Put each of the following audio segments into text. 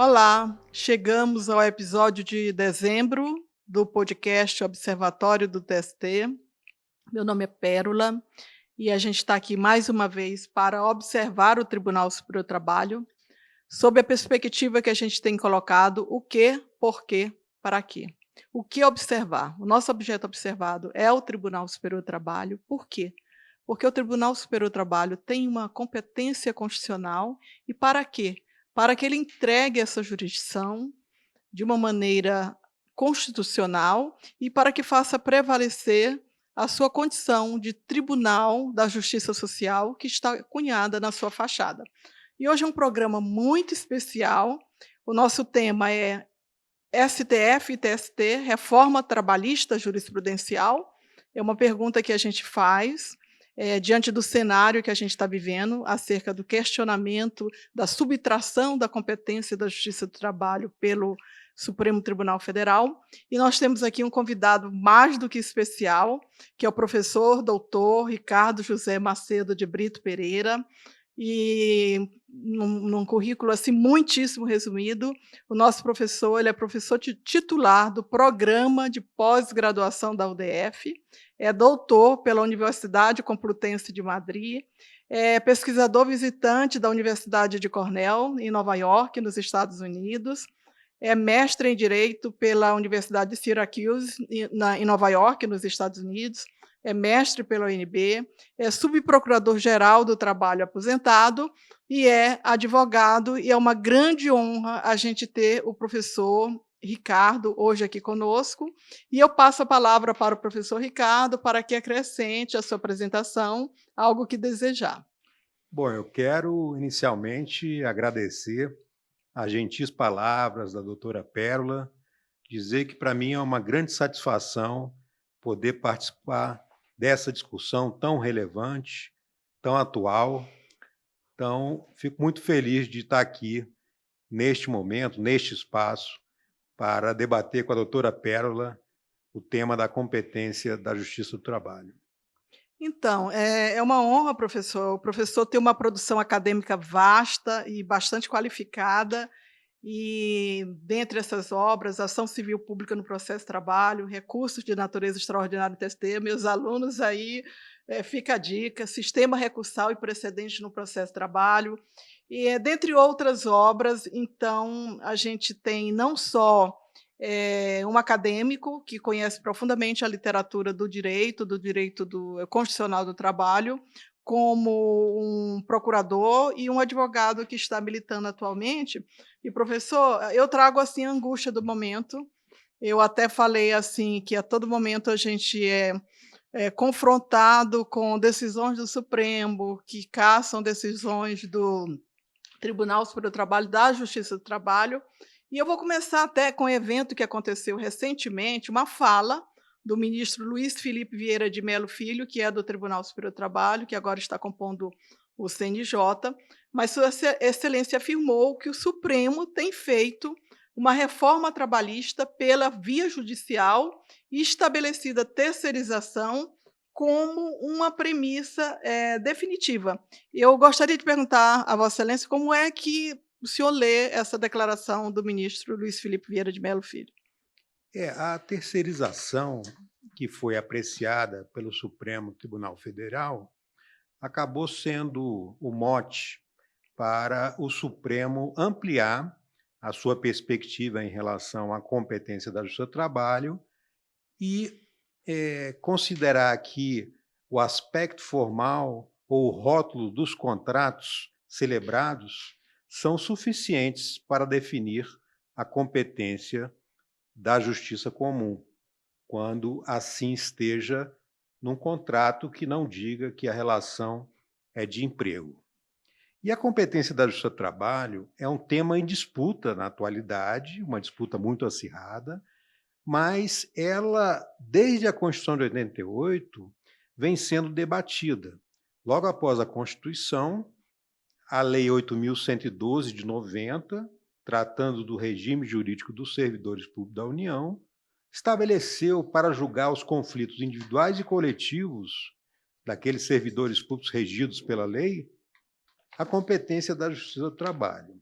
Olá, chegamos ao episódio de dezembro do podcast Observatório do TST. Meu nome é Pérola e a gente está aqui mais uma vez para observar o Tribunal Superior do Trabalho, sob a perspectiva que a gente tem colocado o que, por quê, para quê. O que observar? O nosso objeto observado é o Tribunal Superior do Trabalho. Por quê? Porque o Tribunal Superior do Trabalho tem uma competência constitucional e para quê? Para que ele entregue essa jurisdição de uma maneira constitucional e para que faça prevalecer a sua condição de tribunal da justiça social que está cunhada na sua fachada. E hoje é um programa muito especial. O nosso tema é STF e TST, reforma trabalhista jurisprudencial. É uma pergunta que a gente faz diante do cenário que a gente está vivendo, acerca do questionamento da subtração da competência da Justiça do Trabalho pelo Supremo Tribunal Federal. E nós temos aqui um convidado mais do que especial, que é o professor doutor Ricardo José Macedo de Brito Pereira. E num currículo assim muitíssimo resumido, o nosso professor, ele é professor titular do programa de pós-graduação da UDF, é doutor pela Universidade Complutense de Madrid, é pesquisador visitante da Universidade de Cornell, em Nova York, nos Estados Unidos, é mestre em Direito pela Universidade de Syracuse, em Nova York, nos Estados Unidos, é mestre pela UNB, é subprocurador-geral do Trabalho aposentado e é advogado, e é uma grande honra a gente ter o professor Ricardo hoje aqui conosco. E eu passo a palavra para o professor Ricardo para que acrescente a sua apresentação algo que desejar. Bom, eu quero inicialmente agradecer as gentis palavras da doutora Pérola, dizer que para mim é uma grande satisfação poder participar dessa discussão tão relevante, tão atual. Então, fico muito feliz de estar aqui neste momento, neste espaço, para debater com a doutora Pérola o tema da competência da Justiça do Trabalho. Então, é uma honra, professor. O professor tem uma produção acadêmica vasta e bastante qualificada, e dentre essas obras, Ação Civil Pública no Processo de Trabalho, Recursos de Natureza Extraordinária do TST, meus alunos aí, fica a dica, Sistema Recursal e Precedente no Processo de Trabalho, e dentre outras obras. Então, a gente tem não só um acadêmico que conhece profundamente a literatura do direito constitucional do trabalho, como um procurador e um advogado que está militando atualmente. E, professor, eu trago assim a angústia do momento. Eu até falei assim que a todo momento a gente é confrontado com decisões do Supremo que cassam decisões do Tribunal Superior do Trabalho, da Justiça do Trabalho. E eu vou começar até com um evento que aconteceu recentemente, uma fala do ministro Luiz Felipe Vieira de Mello Filho, que é do Tribunal Superior do Trabalho, que agora está compondo o CNJ, mas Sua Excelência afirmou que o Supremo tem feito uma reforma trabalhista pela via judicial e estabelecida terceirização como uma premissa definitiva. Eu gostaria de perguntar a Vossa Excelência como é que o senhor lê essa declaração do ministro Luiz Felipe Vieira de Mello Filho. A terceirização que foi apreciada pelo Supremo Tribunal Federal acabou sendo o mote para o Supremo ampliar a sua perspectiva em relação à competência da Justiça do Trabalho e considerar que o aspecto formal ou o rótulo dos contratos celebrados são suficientes para definir a competência da justiça comum, quando assim esteja num contrato que não diga que a relação é de emprego. E a competência da Justiça do Trabalho é um tema em disputa na atualidade, uma disputa muito acirrada, mas ela, desde a Constituição de 88, vem sendo debatida. Logo após a Constituição, a Lei 8.112 de 90, tratando do regime jurídico dos servidores públicos da União, estabeleceu para julgar os conflitos individuais e coletivos daqueles servidores públicos regidos pela lei a competência da Justiça do Trabalho.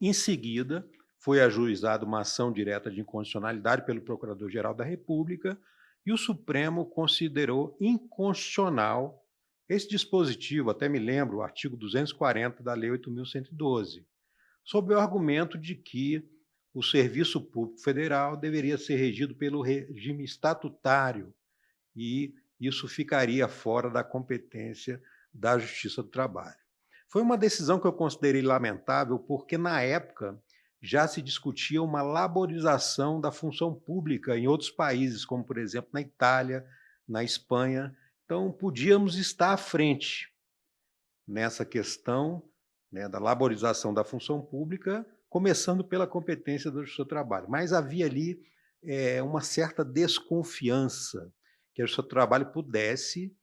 Em seguida, foi ajuizada uma ação direta de inconstitucionalidade pelo Procurador-Geral da República e o Supremo considerou inconstitucional esse dispositivo, até me lembro, o artigo 240 da Lei 8.112, sob o argumento de que o Serviço Público Federal deveria ser regido pelo regime estatutário e isso ficaria fora da competência da Justiça do Trabalho. Foi uma decisão que eu considerei lamentável porque, na época, já se discutia uma laborização da função pública em outros países, como, por exemplo, na Itália, na Espanha. Então, podíamos estar à frente nessa questão, né, da laborização da função pública, começando pela competência da Justiça do Trabalho. Mas havia ali uma certa desconfiança que a Justiça do Trabalho pudesse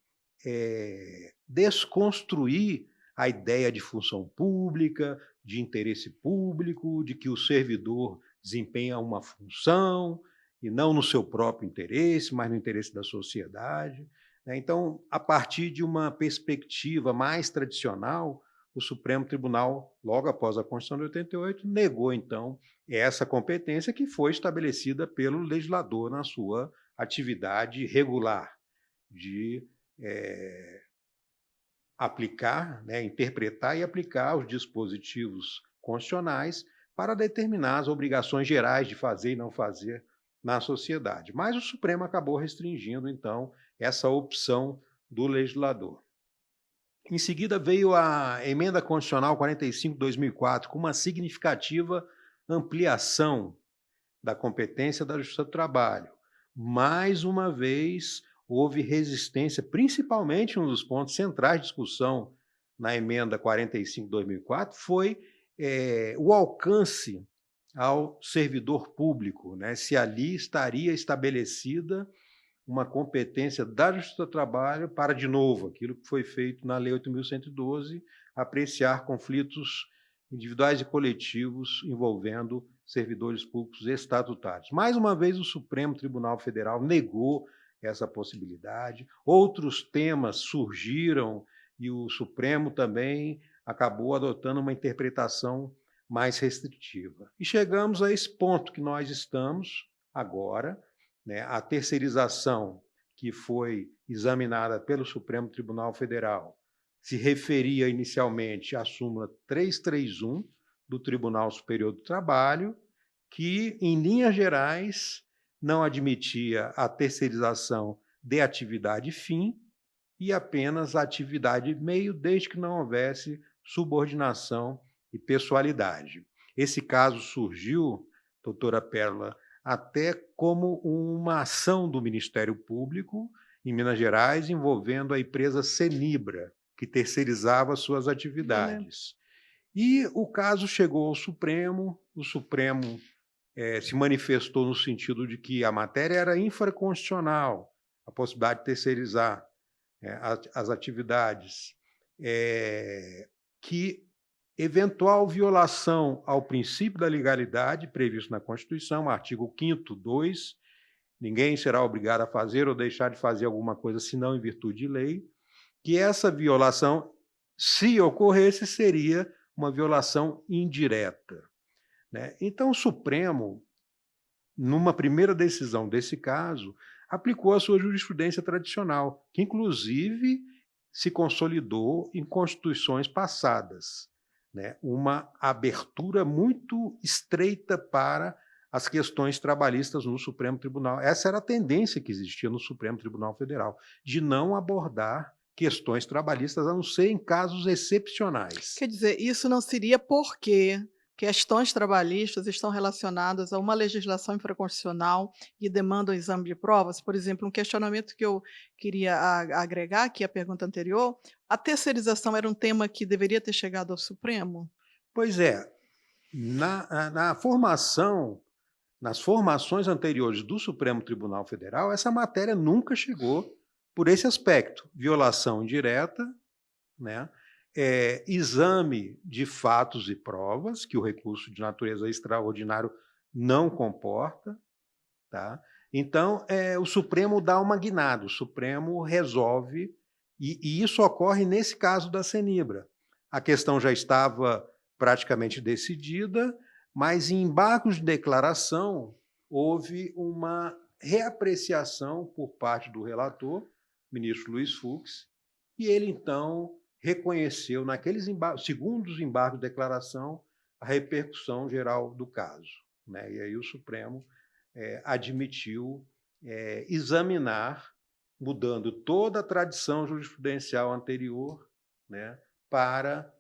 desconstruir a ideia de função pública, de interesse público, de que o servidor desempenha uma função, e não no seu próprio interesse, mas no interesse da sociedade. Então, a partir de uma perspectiva mais tradicional, o Supremo Tribunal, logo após a Constituição de 88, negou, então, essa competência que foi estabelecida pelo legislador na sua atividade regular de aplicar, interpretar e aplicar os dispositivos constitucionais para determinar as obrigações gerais de fazer e não fazer na sociedade. Mas o Supremo acabou restringindo, então, essa opção do legislador. Em seguida, veio a Emenda Constitucional 45/2004, com uma significativa ampliação da competência da Justiça do Trabalho. Mais uma vez, houve resistência, principalmente um dos pontos centrais de discussão na Emenda 45/2004, foi o alcance ao servidor público, né? Se ali estaria estabelecida uma competência da Justiça do Trabalho para, de novo, aquilo que foi feito na Lei 8.112, apreciar conflitos individuais e coletivos envolvendo servidores públicos estatutários. Mais uma vez, o Supremo Tribunal Federal negou essa possibilidade. Outros temas surgiram e o Supremo também acabou adotando uma interpretação mais restritiva. E chegamos a esse ponto que nós estamos agora, né? A terceirização que foi examinada pelo Supremo Tribunal Federal se referia inicialmente à súmula 331 do Tribunal Superior do Trabalho, que, em linhas gerais, não admitia a terceirização de atividade fim e apenas a atividade meio, desde que não houvesse subordinação e pessoalidade. Esse caso surgiu, doutora Pérola, até como uma ação do Ministério Público em Minas Gerais envolvendo a empresa Senibra, que terceirizava suas atividades. E o caso chegou ao Supremo, o Supremo se manifestou no sentido de que a matéria era infraconstitucional, a possibilidade de terceirizar as atividades, que eventual violação ao princípio da legalidade previsto na Constituição, artigo 5º, 2, ninguém será obrigado a fazer ou deixar de fazer alguma coisa senão em virtude de lei, que essa violação, se ocorresse, seria uma violação indireta. Então, o Supremo, numa primeira decisão desse caso, aplicou a sua jurisprudência tradicional, que, inclusive, se consolidou em constituições passadas. Uma abertura muito estreita para as questões trabalhistas no Supremo Tribunal. Essa era a tendência que existia no Supremo Tribunal Federal, de não abordar questões trabalhistas, a não ser em casos excepcionais. Quer dizer, isso não seria porque questões trabalhistas estão relacionadas a uma legislação infraconstitucional e demandam exame de provas? Por exemplo, um questionamento que eu queria agregar aqui à pergunta anterior, a terceirização era um tema que deveria ter chegado ao Supremo? Pois é. Nas formações anteriores do Supremo Tribunal Federal, essa matéria nunca chegou por esse aspecto, violação indireta, exame de fatos e provas, que o recurso de natureza extraordinário não comporta. Então, o Supremo dá uma guinada, o Supremo resolve, e isso ocorre nesse caso da Senibra. A questão já estava praticamente decidida, mas em embargos de declaração houve uma reapreciação por parte do relator, ministro Luiz Fux, e ele então reconheceu, naqueles embargos, segundo os embargos de declaração, a repercussão geral do caso, né? E aí o Supremo admitiu examinar, mudando toda a tradição jurisprudencial anterior, né, para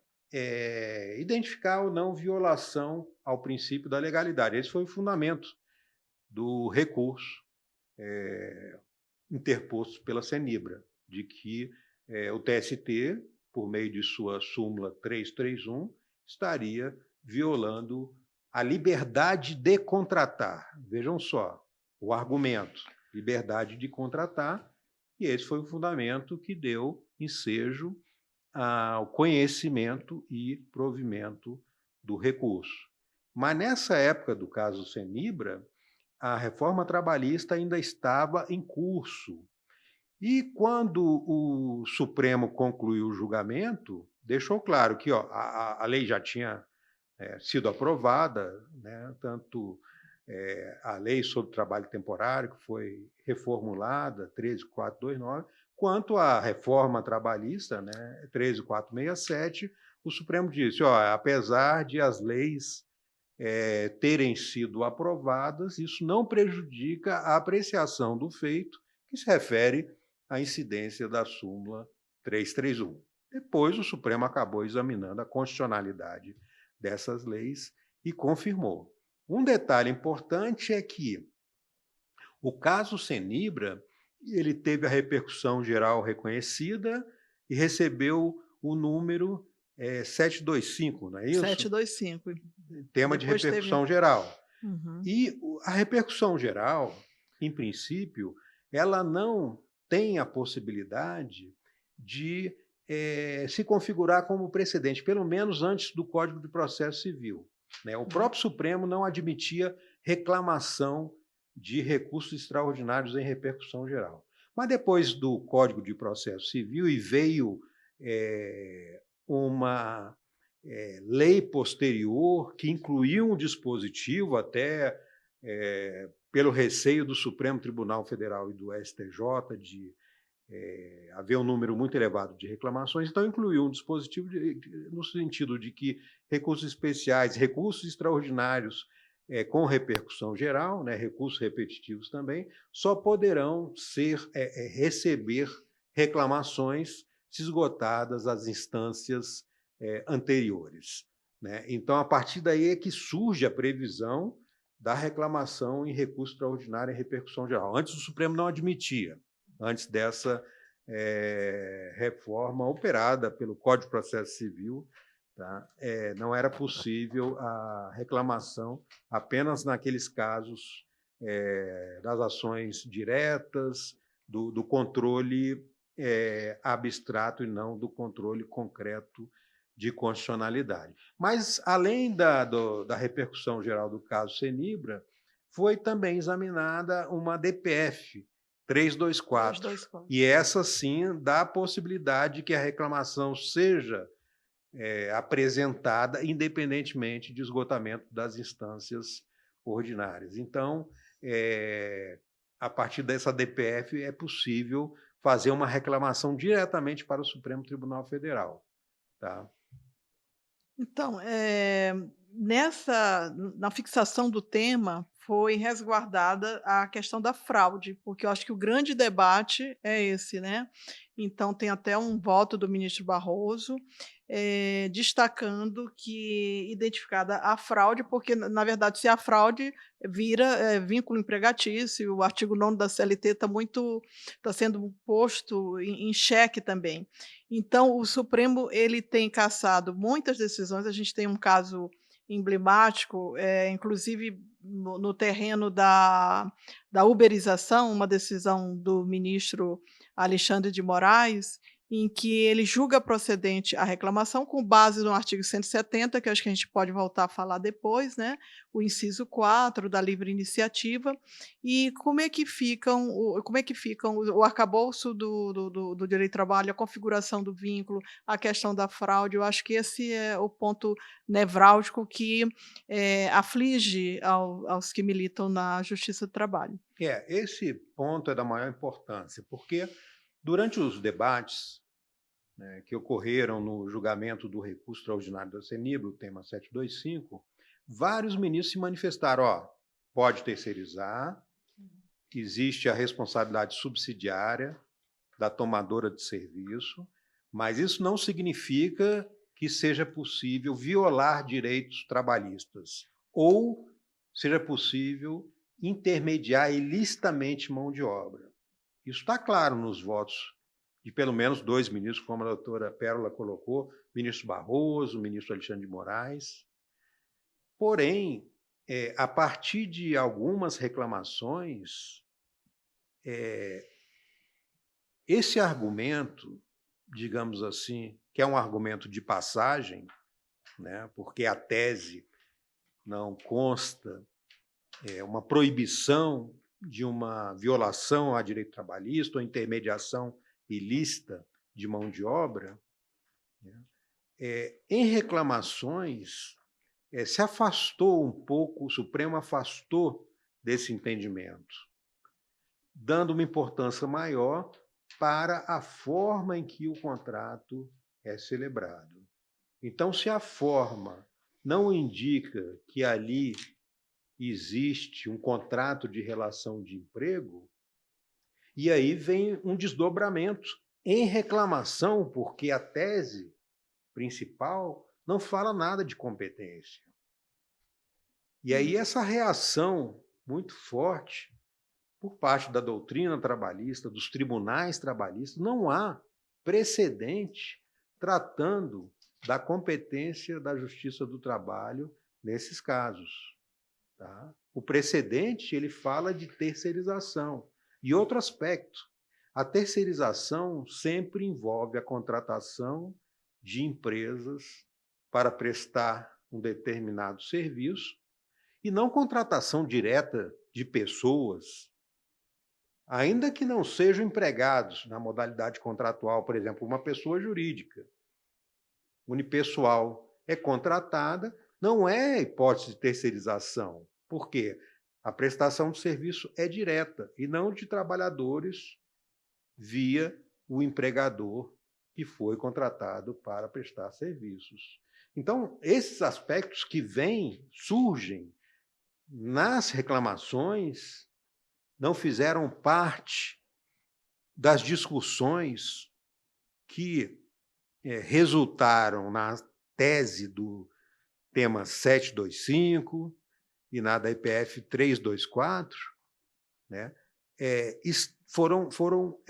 identificar ou não violação ao princípio da legalidade. Esse foi o fundamento do recurso interposto pela CENIBRA, de que o TST, por meio de sua súmula 331, estaria violando a liberdade de contratar. Vejam só, o argumento, liberdade de contratar, e esse foi o fundamento que deu ensejo ao conhecimento e provimento do recurso. Mas nessa época do caso CENIBRA, a reforma trabalhista ainda estava em curso. E quando o Supremo concluiu o julgamento, deixou claro que a lei já tinha sido aprovada, né, tanto a lei sobre trabalho temporário, que foi reformulada, 13.429, quanto a reforma trabalhista, né, 13.467, o Supremo disse, apesar de as leis terem sido aprovadas, isso não prejudica a apreciação do feito, que se refere à incidência da súmula 331. Depois, o Supremo acabou examinando a constitucionalidade dessas leis e confirmou. Um detalhe importante é que o caso CENIBRA ele teve a repercussão geral reconhecida e recebeu o número 725, não é isso? 725. Tema de repercussão geral. Uhum. E a repercussão geral, em princípio, ela não tem a possibilidade de se configurar como precedente, pelo menos antes do Código de Processo Civil, né? O próprio Supremo não admitia reclamação de recursos extraordinários em repercussão geral. Mas depois do Código de Processo Civil e veio uma lei posterior que incluiu um dispositivo até pelo receio do Supremo Tribunal Federal e do STJ de haver um número muito elevado de reclamações, então incluiu um dispositivo no sentido de que recursos especiais, recursos extraordinários com repercussão geral, né, recursos repetitivos também, só poderão receber reclamações se esgotadas as instâncias anteriores, né? Então, a partir daí é que surge a previsão da reclamação em recurso extraordinário em repercussão geral. Antes o Supremo não admitia, antes dessa reforma operada pelo Código de Processo Civil, tá? Não era possível a reclamação apenas naqueles casos das ações diretas, do controle abstrato e não do controle concreto de constitucionalidade. Mas, além da repercussão geral do caso CENIBRA, foi também examinada uma DPF 324. E essa, sim, dá a possibilidade que a reclamação seja apresentada independentemente de esgotamento das instâncias ordinárias. Então, a partir dessa DPF, é possível fazer uma reclamação diretamente para o Supremo Tribunal Federal. Tá? Então, na fixação do tema, foi resguardada a questão da fraude, porque eu acho que o grande debate é esse, né? Então, tem até um voto do ministro Barroso, destacando que identificada a fraude, porque, na verdade, se a fraude vira vínculo empregatício, o artigo 9º da CLT está sendo posto em xeque também. Então, o Supremo ele tem cassado muitas decisões, a gente tem um caso emblemático, inclusive no terreno da uberização, uma decisão do ministro Alexandre de Moraes, em que ele julga procedente a reclamação com base no artigo 170, que eu acho que a gente pode voltar a falar depois, né, o inciso 4 da livre iniciativa, e como é que ficam o arcabouço do direito do trabalho, a configuração do vínculo, a questão da fraude. Eu acho que esse é o ponto nevrálgico que, aflige aos que militam na justiça do trabalho. Esse ponto é da maior importância, porque durante os debates, né, que ocorreram no julgamento do recurso extraordinário da CENIBRA, o tema 725, vários ministros se manifestaram, pode terceirizar, existe a responsabilidade subsidiária da tomadora de serviço, mas isso não significa que seja possível violar direitos trabalhistas ou seja possível intermediar ilicitamente mão de obra. Isso está claro nos votos de pelo menos 2 ministros, como a doutora Pérola colocou, ministro Barroso, ministro Alexandre de Moraes. Porém, a partir de algumas reclamações, esse argumento, digamos assim, que é um argumento de passagem, né, porque a tese não consta uma proibição de uma violação a direito trabalhista ou intermediação ilícita de mão de obra, né, em reclamações, se afastou um pouco, o Supremo afastou desse entendimento, dando uma importância maior para a forma em que o contrato é celebrado. Então, se a forma não indica que ali existe um contrato de relação de emprego, e aí vem um desdobramento em reclamação, porque a tese principal não fala nada de competência. E aí essa reação muito forte por parte da doutrina trabalhista, dos tribunais trabalhistas, não há precedente tratando da competência da Justiça do Trabalho nesses casos. Tá? O precedente ele fala de terceirização. E outro aspecto, a terceirização sempre envolve a contratação de empresas para prestar um determinado serviço e não contratação direta de pessoas, ainda que não sejam empregados na modalidade contratual, por exemplo, uma pessoa jurídica, unipessoal, é contratada, não é hipótese de terceirização. Por quê? A prestação de serviço é direta e não de trabalhadores via o empregador que foi contratado para prestar serviços. Então, esses aspectos que surgem nas reclamações, não fizeram parte das discussões que resultaram na tese do tema 725 e na da IPF 324, né, foram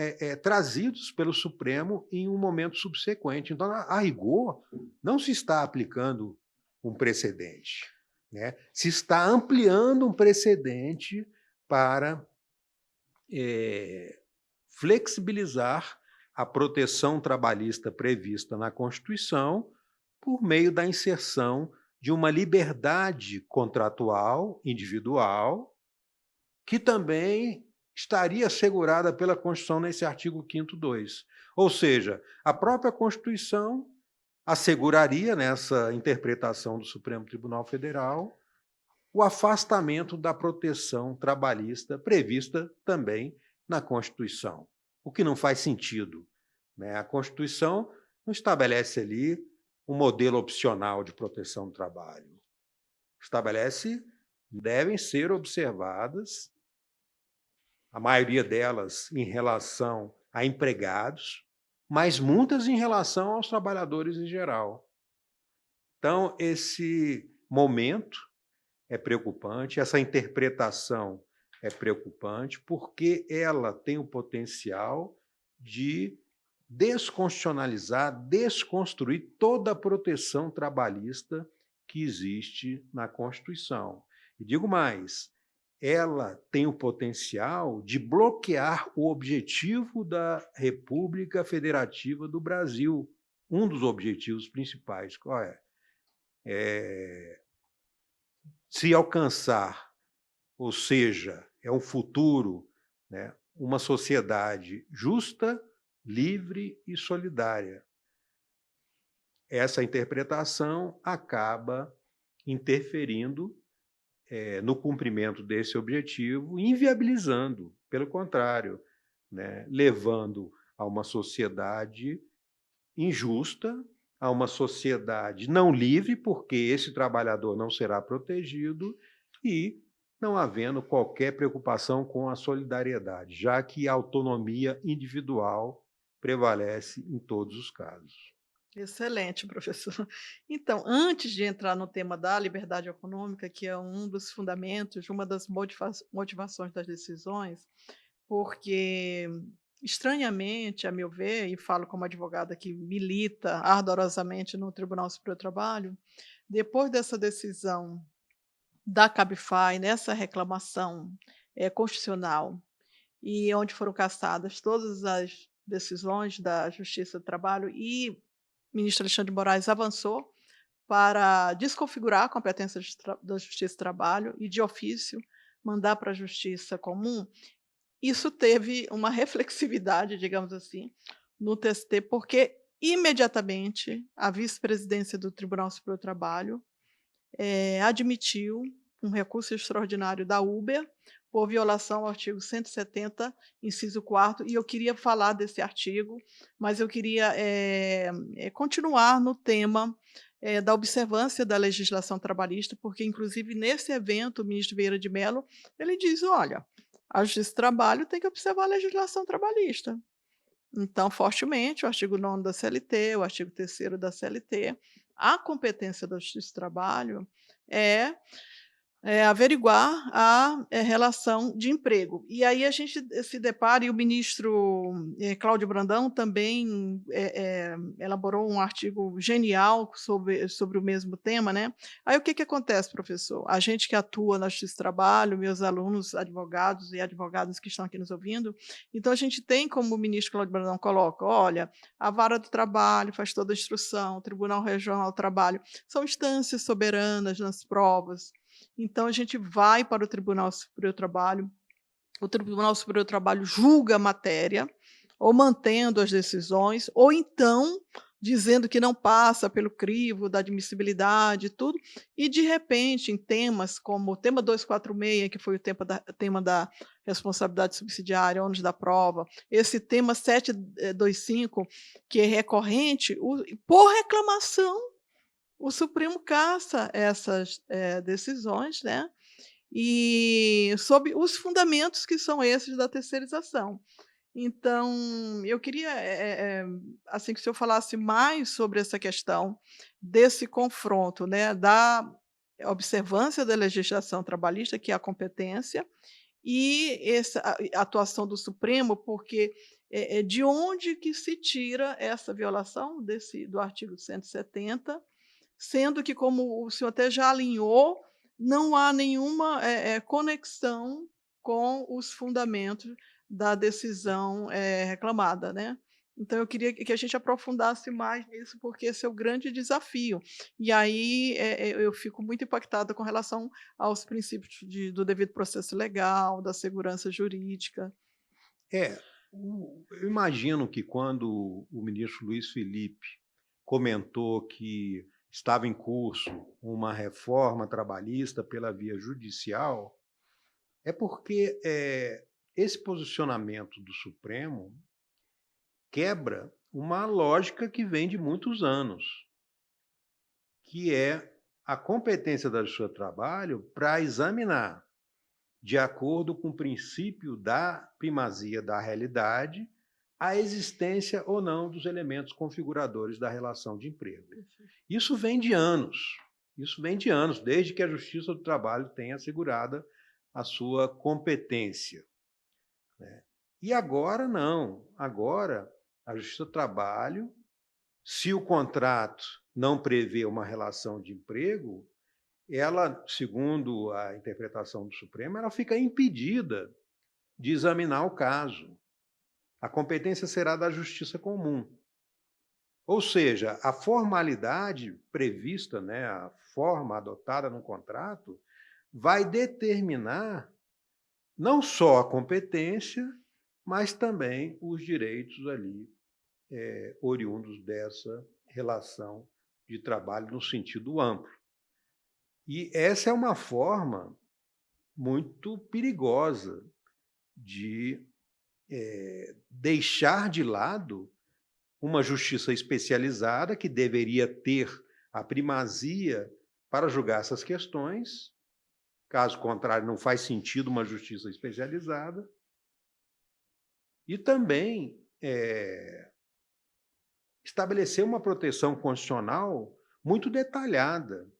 trazidos pelo Supremo em um momento subsequente. Então, a rigor, não se está aplicando um precedente, né? Se está ampliando um precedente para flexibilizar a proteção trabalhista prevista na Constituição por meio da inserção de uma liberdade contratual individual que também estaria assegurada pela Constituição nesse artigo 5º2. Ou seja, a própria Constituição asseguraria, nessa interpretação do Supremo Tribunal Federal, o afastamento da proteção trabalhista prevista também na Constituição, o que não faz sentido, né? A Constituição não estabelece ali um modelo opcional de proteção do trabalho. Estabelece, devem ser observadas, a maioria delas em relação a empregados, mas muitas em relação aos trabalhadores em geral. Então, esse momento é preocupante, essa interpretação é preocupante, porque ela tem o potencial de desconstitucionalizar, desconstruir toda a proteção trabalhista que existe na Constituição. E digo mais, ela tem o potencial de bloquear o objetivo da República Federativa do Brasil. Um dos objetivos principais, qual é? Se alcançar, ou seja, é um futuro, né, uma sociedade justa, livre e solidária. Essa interpretação acaba interferindo no cumprimento desse objetivo, inviabilizando, pelo contrário, né, levando a uma sociedade injusta, a uma sociedade não livre, porque esse trabalhador não será protegido, e não havendo qualquer preocupação com a solidariedade, já que a autonomia individual prevalece em todos os casos. Excelente, professor. Então, antes de entrar no tema da liberdade econômica, que é um dos fundamentos, uma das motivações das decisões, porque, estranhamente, a meu ver, e falo como advogada que milita ardorosamente no Tribunal Superior do Trabalho, depois dessa decisão da Cabify, nessa reclamação constitucional, e onde foram cassadas todas as decisões da Justiça do Trabalho e o ministro Alexandre de Moraes avançou para desconfigurar a competência da Justiça do Trabalho e, de ofício, mandar para a Justiça Comum. Isso teve uma reflexividade, digamos assim, no TST, porque imediatamente a vice-presidência do Tribunal Superior do Trabalho admitiu um recurso extraordinário da Uber por violação ao artigo 170, inciso 4º, e eu queria falar desse artigo, mas eu queria continuar no tema da observância da legislação trabalhista, porque inclusive nesse evento o ministro Vieira de Mello, ele diz: "Olha, a Justiça do Trabalho tem que observar a legislação trabalhista". Então, fortemente, o artigo 9º da CLT, o artigo 3º da CLT, a competência da Justiça do Trabalho é averiguar a relação de emprego. E aí a gente se depara, e o ministro Cláudio Brandão também elaborou um artigo genial sobre o mesmo tema, né. Aí o que que acontece, professor? A gente que atua na Justiça do Trabalho, meus alunos advogados e advogadas que estão aqui nos ouvindo, então a gente tem, como o ministro Cláudio Brandão coloca: "Olha, a Vara do Trabalho faz toda a instrução, o Tribunal Regional do Trabalho, são instâncias soberanas nas provas". Então a gente vai para o Tribunal Superior do Trabalho, o Tribunal Superior do Trabalho julga a matéria, ou mantendo as decisões, ou então dizendo que não passa pelo crivo da admissibilidade e tudo, e de repente em temas como o tema 246, que foi o tema da responsabilidade subsidiária, ônus da prova, esse tema 725, que é recorrente, por reclamação o Supremo cassa essas decisões, né, e sob os fundamentos que são esses da terceirização. Então, eu queria, assim, que o senhor falasse mais sobre essa questão desse confronto, né, da observância da legislação trabalhista, que é a competência, e essa a atuação do Supremo, porque, de onde que se tira essa violação do artigo 170, sendo que, como o senhor até já alinhou, não há nenhuma conexão com os fundamentos da decisão reclamada, né. Então eu queria que a gente aprofundasse mais nisso, porque esse é o grande desafio. E aí, eu fico muito impactada com relação aos princípios do devido processo legal, da segurança jurídica. É, eu imagino que quando o ministro Luiz Felipe comentou que estava em curso uma reforma trabalhista pela via judicial, é porque esse posicionamento do Supremo quebra uma lógica que vem de muitos anos, que é a competência da Justiça do Trabalho para examinar, de acordo com o princípio da primazia da realidade, a existência ou não dos elementos configuradores da relação de emprego. Isso vem de anos, desde que a Justiça do Trabalho tem assegurada a sua competência, né. E agora não, agora a Justiça do Trabalho, se o contrato não prevê uma relação de emprego, ela, segundo a interpretação do Supremo, ela fica impedida de examinar o caso. A competência será da Justiça Comum. Ou seja, a formalidade prevista, né, a forma adotada no contrato, vai determinar não só a competência, mas também os direitos ali oriundos dessa relação de trabalho no sentido amplo. E essa é uma forma muito perigosa de deixar de lado uma justiça especializada que deveria ter a primazia para julgar essas questões. Caso contrário, não faz sentido uma justiça especializada. E também estabelecer uma proteção constitucional muito detalhada,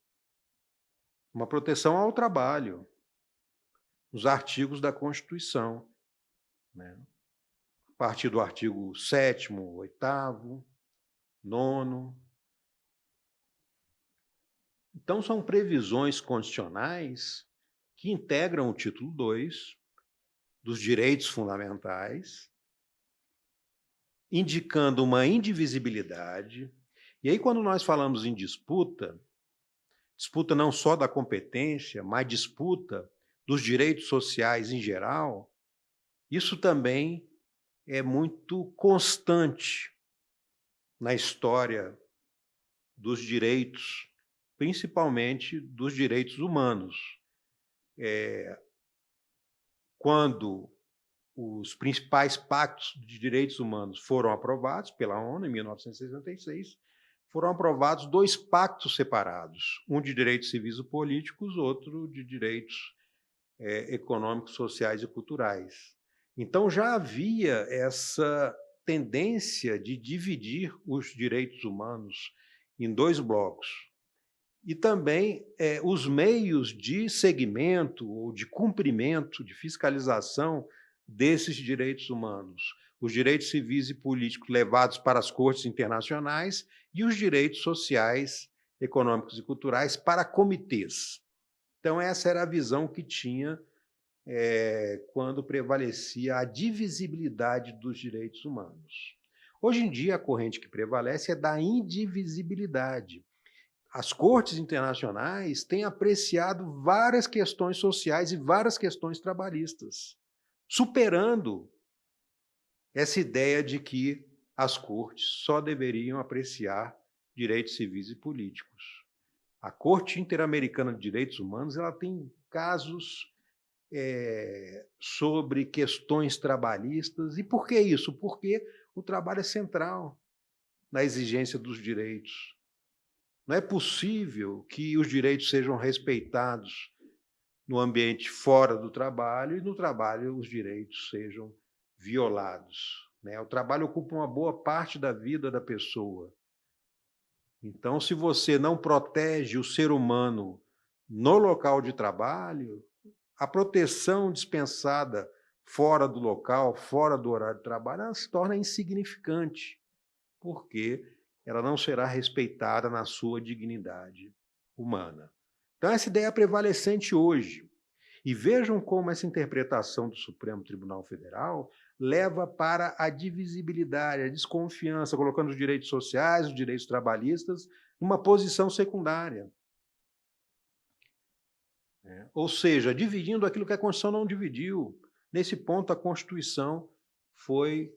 uma proteção ao trabalho, nos artigos da Constituição, né? A partir do artigo 7º, 8º, 9º. Então, são previsões constitucionais que integram o título 2 dos direitos fundamentais, indicando uma indivisibilidade. E aí, quando nós falamos em disputa, disputa não só da competência, mas disputa dos direitos sociais em geral, isso também é muito constante na história dos direitos, principalmente dos direitos humanos. Quando os principais pactos de direitos humanos foram aprovados pela ONU em 1966, foram aprovados 2 pactos separados, um de direitos civis e políticos, outro de direitos econômicos, sociais e culturais. Então já havia essa tendência de dividir os direitos humanos em 2 blocos. E também os meios de segmento ou de cumprimento, de fiscalização desses direitos humanos. Os direitos civis e políticos levados para as cortes internacionais e os direitos sociais, econômicos e culturais para comitês. Então, essa era a visão que tinha quando prevalecia a divisibilidade dos direitos humanos. Hoje em dia, a corrente que prevalece é da indivisibilidade. As cortes internacionais têm apreciado várias questões sociais e várias questões trabalhistas, superando essa ideia de que as cortes só deveriam apreciar direitos civis e políticos. A Corte Interamericana de Direitos Humanos ela tem casos sobre questões trabalhistas. E por que isso? Porque o trabalho é central na exigência dos direitos. Não é possível que os direitos sejam respeitados no ambiente fora do trabalho e no trabalho os direitos sejam violados, né? O trabalho ocupa uma boa parte da vida da pessoa. Então, se você não protege o ser humano no local de trabalho, a proteção dispensada fora do local, fora do horário de trabalho, ela se torna insignificante, porque ela não será respeitada na sua dignidade humana. Então, essa ideia é prevalecente hoje. E vejam como essa interpretação do Supremo Tribunal Federal leva para a divisibilidade, a desconfiança, colocando os direitos sociais, os direitos trabalhistas, numa posição secundária. Ou seja, dividindo aquilo que a Constituição não dividiu. Nesse ponto, a Constituição foi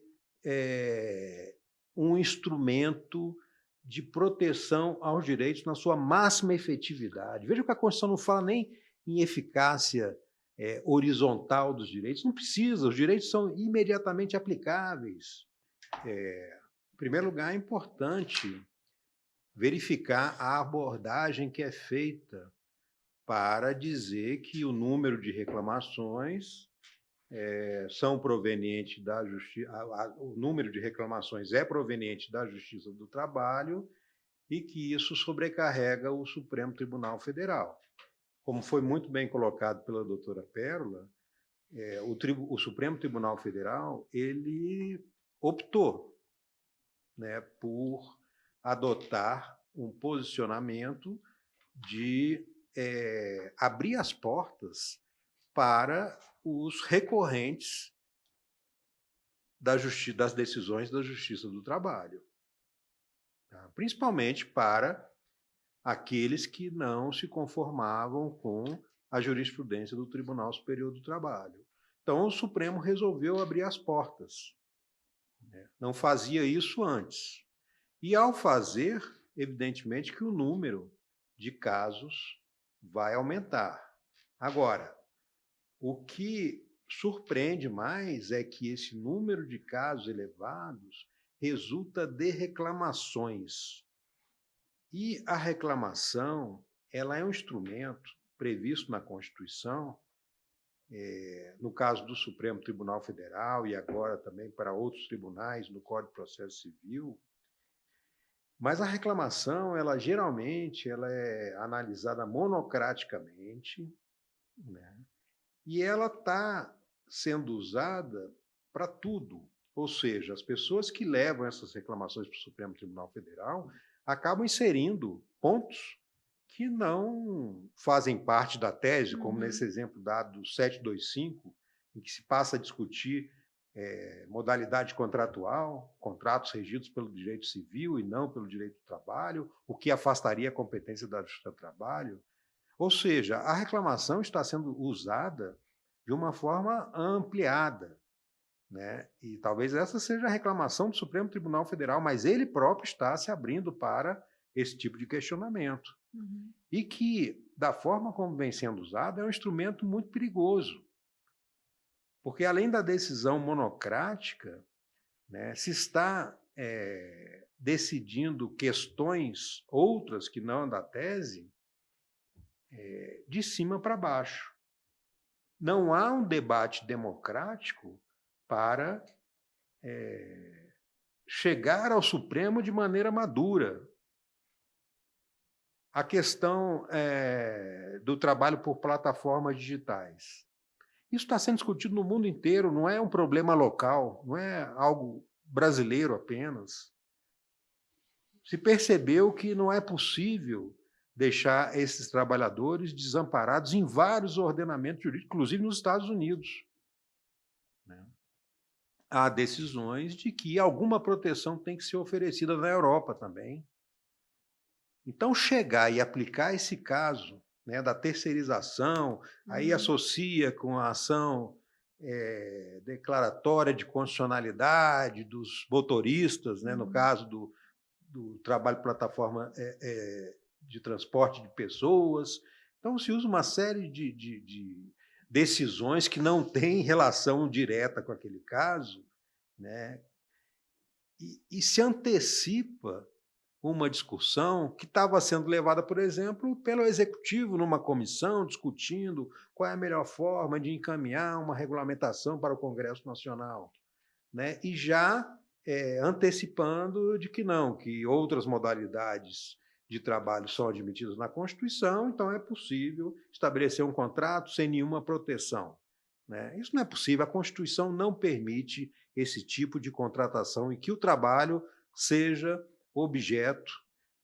um instrumento de proteção aos direitos na sua máxima efetividade. Veja que a Constituição não fala nem em eficácia horizontal dos direitos, não precisa, os direitos são imediatamente aplicáveis. Em primeiro lugar, é importante verificar a abordagem que é feita para dizer que o número de reclamações são provenientes da justiça, o número de reclamações é proveniente da Justiça do Trabalho e que isso sobrecarrega o Supremo Tribunal Federal. Como foi muito bem colocado pela doutora Pérola, o Supremo Tribunal Federal ele optou, né, por adotar um posicionamento de abrir as portas para os recorrentes das decisões da Justiça do Trabalho, tá? Principalmente para aqueles que não se conformavam com a jurisprudência do Tribunal Superior do Trabalho. Então, o Supremo resolveu abrir as portas, né? Não fazia isso antes. E, ao fazer, evidentemente que o número de casos vai aumentar. Agora, o que surpreende mais é que esse número de casos elevados resulta de reclamações. E a reclamação, ela é um instrumento previsto na Constituição, no caso do Supremo Tribunal Federal e agora também para outros tribunais no Código de Processo Civil. Mas a reclamação, geralmente, ela é analisada monocraticamente, né? E ela está sendo usada para tudo. Ou seja, as pessoas que levam essas reclamações para o Supremo Tribunal Federal acabam inserindo pontos que não fazem parte da tese, como nesse exemplo dado do 725, em que se passa a discutir modalidade contratual, contratos regidos pelo direito civil e não pelo direito do trabalho, o que afastaria a competência da Justiça do Trabalho. Ou seja, a reclamação está sendo usada de uma forma ampliada, né? E talvez essa seja a reclamação do Supremo Tribunal Federal, mas ele próprio está se abrindo para esse tipo de questionamento. E que, da forma como vem sendo usado, é um instrumento muito perigoso. Porque, além da decisão monocrática, né, se está decidindo questões outras que não da tese, de cima para baixo. Não há um debate democrático para chegar ao Supremo de maneira madura. A questão do trabalho por plataformas digitais. Isso está sendo discutido no mundo inteiro, não é um problema local, não é algo brasileiro apenas. Se percebeu que não é possível deixar esses trabalhadores desamparados em vários ordenamentos jurídicos, inclusive nos Estados Unidos, né? Há decisões de que alguma proteção tem que ser oferecida na Europa também. Então, chegar e aplicar esse caso, né, da terceirização, aí associa com a ação declaratória de constitucionalidade dos motoristas, né, no caso do trabalho de plataforma de transporte de pessoas. Então, se usa uma série de decisões que não têm relação direta com aquele caso, né, e se antecipa uma discussão que estava sendo levada, por exemplo, pelo Executivo numa comissão, discutindo qual é a melhor forma de encaminhar uma regulamentação para o Congresso Nacional, né? E já antecipando de que não, que outras modalidades de trabalho são admitidas na Constituição, então é possível estabelecer um contrato sem nenhuma proteção, né? Isso não é possível, a Constituição não permite esse tipo de contratação em que o trabalho seja objeto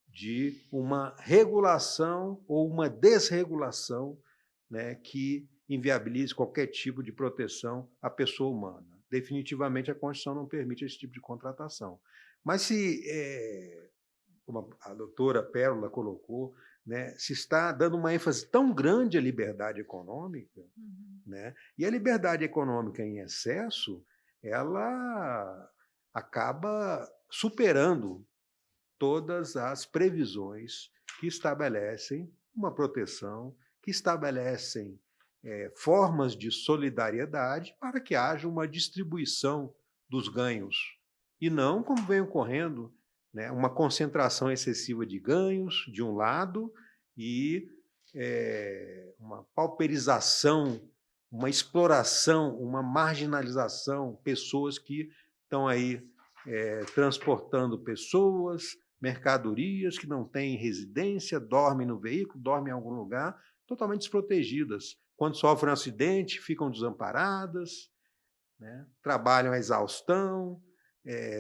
de uma regulação ou uma desregulação, né, que inviabilize qualquer tipo de proteção à pessoa humana. Definitivamente, a Constituição não permite esse tipo de contratação. Mas se, como a doutora Pérola colocou, né, se está dando uma ênfase tão grande à liberdade econômica, né, e a liberdade econômica em excesso, ela acaba superando todas as previsões que estabelecem uma proteção, que estabelecem formas de solidariedade para que haja uma distribuição dos ganhos. E não, como vem ocorrendo, né, uma concentração excessiva de ganhos, de um lado, e uma pauperização, uma exploração, uma marginalização, pessoas que estão aí transportando pessoas, mercadorias, que não têm residência, dormem no veículo, dormem em algum lugar, totalmente desprotegidas. Quando sofrem um acidente, ficam desamparadas, né? Trabalham à exaustão,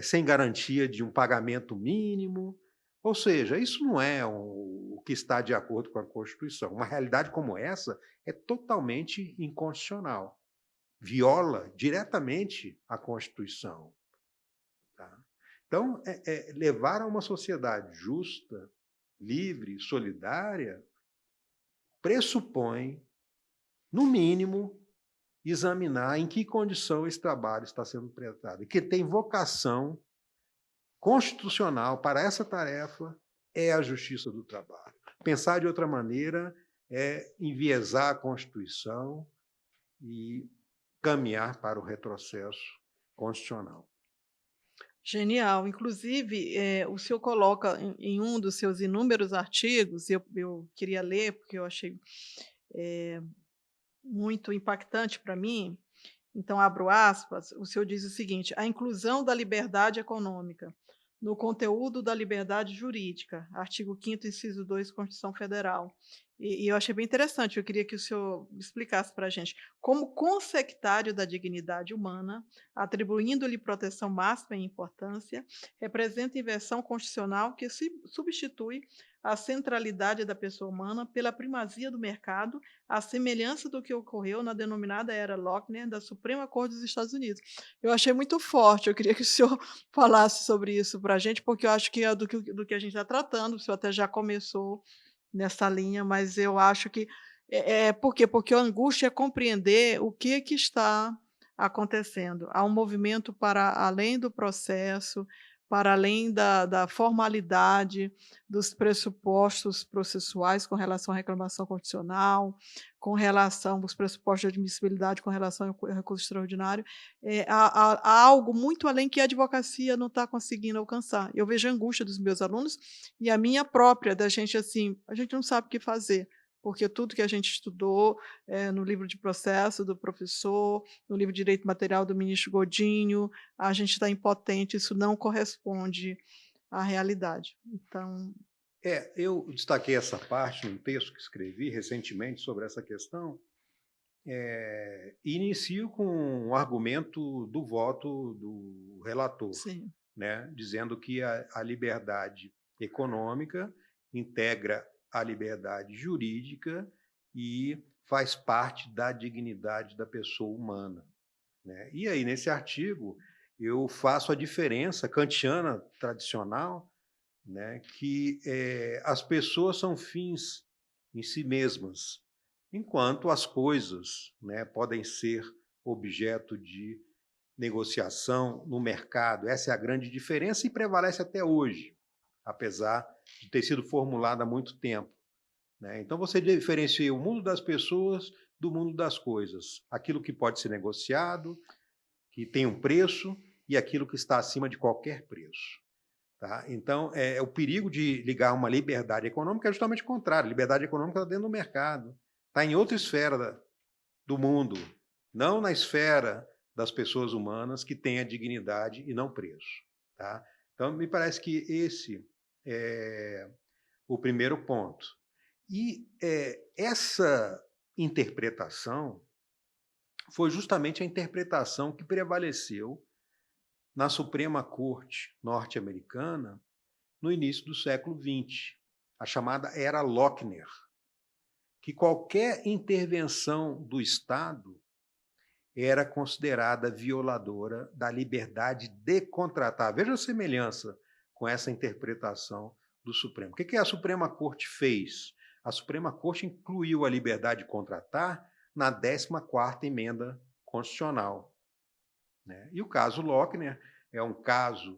sem garantia de um pagamento mínimo. Ou seja, isso não é o que está de acordo com a Constituição. Uma realidade como essa é totalmente inconstitucional, viola diretamente a Constituição. Tá? Então, levar a uma sociedade justa, livre, solidária, pressupõe, no mínimo, examinar em que condição esse trabalho está sendo prestado, e que tem vocação constitucional para essa tarefa é a justiça do trabalho. Pensar de outra maneira é enviesar a Constituição e caminhar para o retrocesso constitucional. Genial. Inclusive, o senhor coloca em um dos seus inúmeros artigos, eu queria ler, porque eu achei, eh, muito impactante para mim, então abro aspas, o senhor diz o seguinte: "A inclusão da liberdade econômica no conteúdo da liberdade jurídica", artigo 5º inciso 2, Constituição Federal. E eu achei bem interessante, eu queria que o senhor explicasse para a gente, como consectário da dignidade humana, atribuindo-lhe proteção máxima e importância, representa inversão constitucional que se substitui a centralidade da pessoa humana pela primazia do mercado, à semelhança do que ocorreu na denominada era Lochner da Suprema Corte dos Estados Unidos. Eu achei muito forte, eu queria que o senhor falasse sobre isso para a gente, porque eu acho que é do que a gente está tratando, o senhor até já começou nessa linha, mas eu acho que por quê? Porque a angústia é compreender o que está acontecendo. Há um movimento para além do processo, para além da formalidade, dos pressupostos processuais com relação à reclamação constitucional, com relação aos pressupostos de admissibilidade, com relação ao recurso extraordinário, há algo muito além que a advocacia não está conseguindo alcançar. Eu vejo a angústia dos meus alunos e a minha própria, da gente assim, a gente não sabe o que fazer, porque tudo que a gente estudou, no livro de processo do professor, no livro de direito material do ministro Godinho, a gente está impotente, isso não corresponde à realidade. Então, Eu destaquei essa parte num texto que escrevi recentemente sobre essa questão, e inicio com um argumento do voto do relator, sim. né, dizendo que a liberdade econômica integra a liberdade jurídica e faz parte da dignidade da pessoa humana, né. E aí, nesse artigo, eu faço a diferença kantiana tradicional, né, que as pessoas são fins em si mesmas, enquanto as coisas, né, podem ser objeto de negociação no mercado. Essa é a grande diferença e prevalece até hoje, apesar de ter sido formulada há muito tempo, né. Então você diferencia o mundo das pessoas do mundo das coisas, aquilo que pode ser negociado, que tem um preço, e aquilo que está acima de qualquer preço. Tá? Então, o perigo de ligar uma liberdade econômica é justamente o contrário. Liberdade econômica está dentro do mercado, está em outra esfera do mundo, não na esfera das pessoas humanas que têm a dignidade e não preço. Tá? Então, me parece que esse é o primeiro ponto. E essa interpretação foi justamente a interpretação que prevaleceu na Suprema Corte norte-americana no início do século XX, a chamada Era Lochner, que qualquer intervenção do Estado era considerada violadora da liberdade de contratar. Veja a semelhança com essa interpretação do Supremo. O que a Suprema Corte fez? A Suprema Corte incluiu a liberdade de contratar na 14ª Emenda Constitucional, né? E o caso Lochner é um caso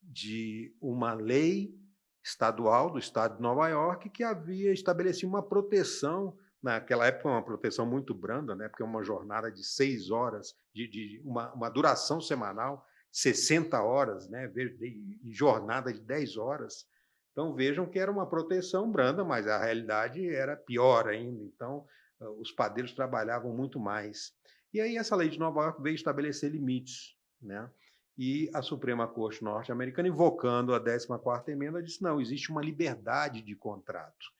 de uma lei estadual do estado de Nova York que havia estabelecido uma proteção, naquela época uma proteção muito branda, né, porque uma jornada de 6 horas, de uma duração semanal, 60 horas, né, e jornada de 10 horas. Então vejam que era uma proteção branda, mas a realidade era pior ainda. Então os padeiros trabalhavam muito mais. E aí essa lei de Nova York veio estabelecer limites, né? E a Suprema Corte norte-americana, invocando a 14ª Emenda, disse: não, existe uma liberdade de contrato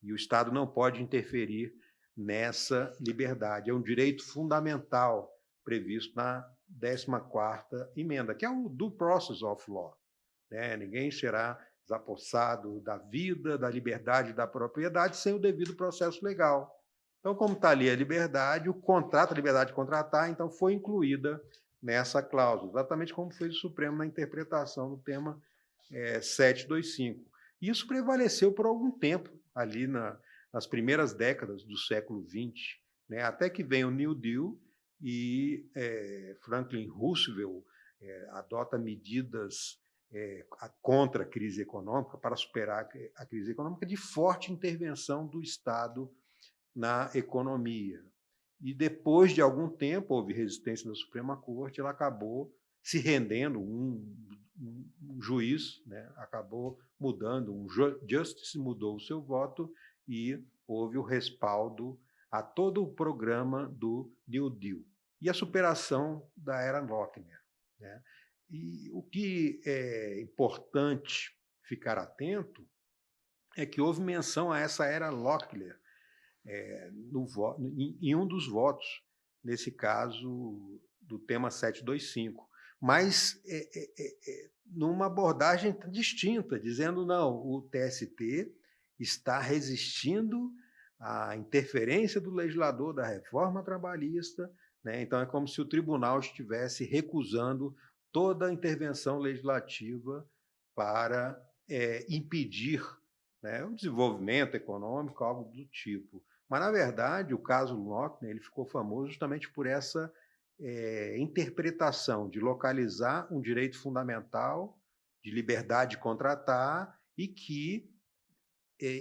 e o Estado não pode interferir nessa liberdade. É um direito fundamental previsto na 14ª Emenda, que é o Due Process of Law, né? Ninguém será desapossado da vida, da liberdade e da propriedade sem o devido processo legal. Então, como está ali a liberdade, o contrato, a liberdade de contratar, então foi incluída nessa cláusula, exatamente como fez o Supremo na interpretação do tema 725. Isso prevaleceu por algum tempo, ali nas primeiras décadas do século XX, né, até que vem o New Deal e Franklin Roosevelt adota medidas contra a crise econômica, para superar a crise econômica, de forte intervenção do Estado na economia. E depois de algum tempo, houve resistência da Suprema Corte, ela acabou se rendendo, um juiz, né, acabou mudando, um justice mudou o seu voto e houve o respaldo a todo o programa do New Deal e a superação da era Lochner, né? E o que é importante ficar atento é que houve menção a essa era Lochner em um dos votos, nesse caso do tema 725, mas numa abordagem distinta, dizendo não, o TST está resistindo à interferência do legislador da reforma trabalhista, né? Então é como se o tribunal estivesse recusando toda a intervenção legislativa para impedir, né, o desenvolvimento econômico, algo do tipo. Mas, na verdade, o caso Lochner ele ficou famoso justamente por essa interpretação de localizar um direito fundamental de liberdade de contratar e que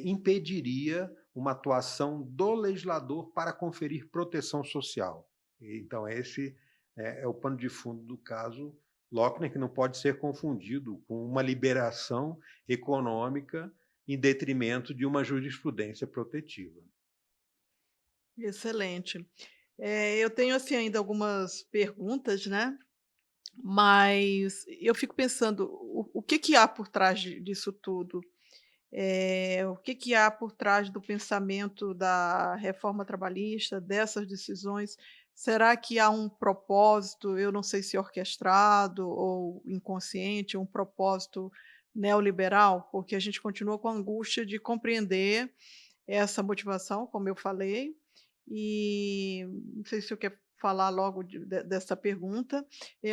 impediria uma atuação do legislador para conferir proteção social. Então, esse é o pano de fundo do caso Lochner, que não pode ser confundido com uma liberação econômica em detrimento de uma jurisprudência protetiva. Excelente. Eu tenho assim ainda algumas perguntas, né? Mas eu fico pensando o que que há por trás disso tudo? O que que há por trás do pensamento da reforma trabalhista, dessas decisões? Será que há um propósito, eu não sei se orquestrado ou inconsciente, um propósito neoliberal? Porque a gente continua com a angústia de compreender essa motivação, como eu falei, e não sei se eu quer falar logo dessa pergunta,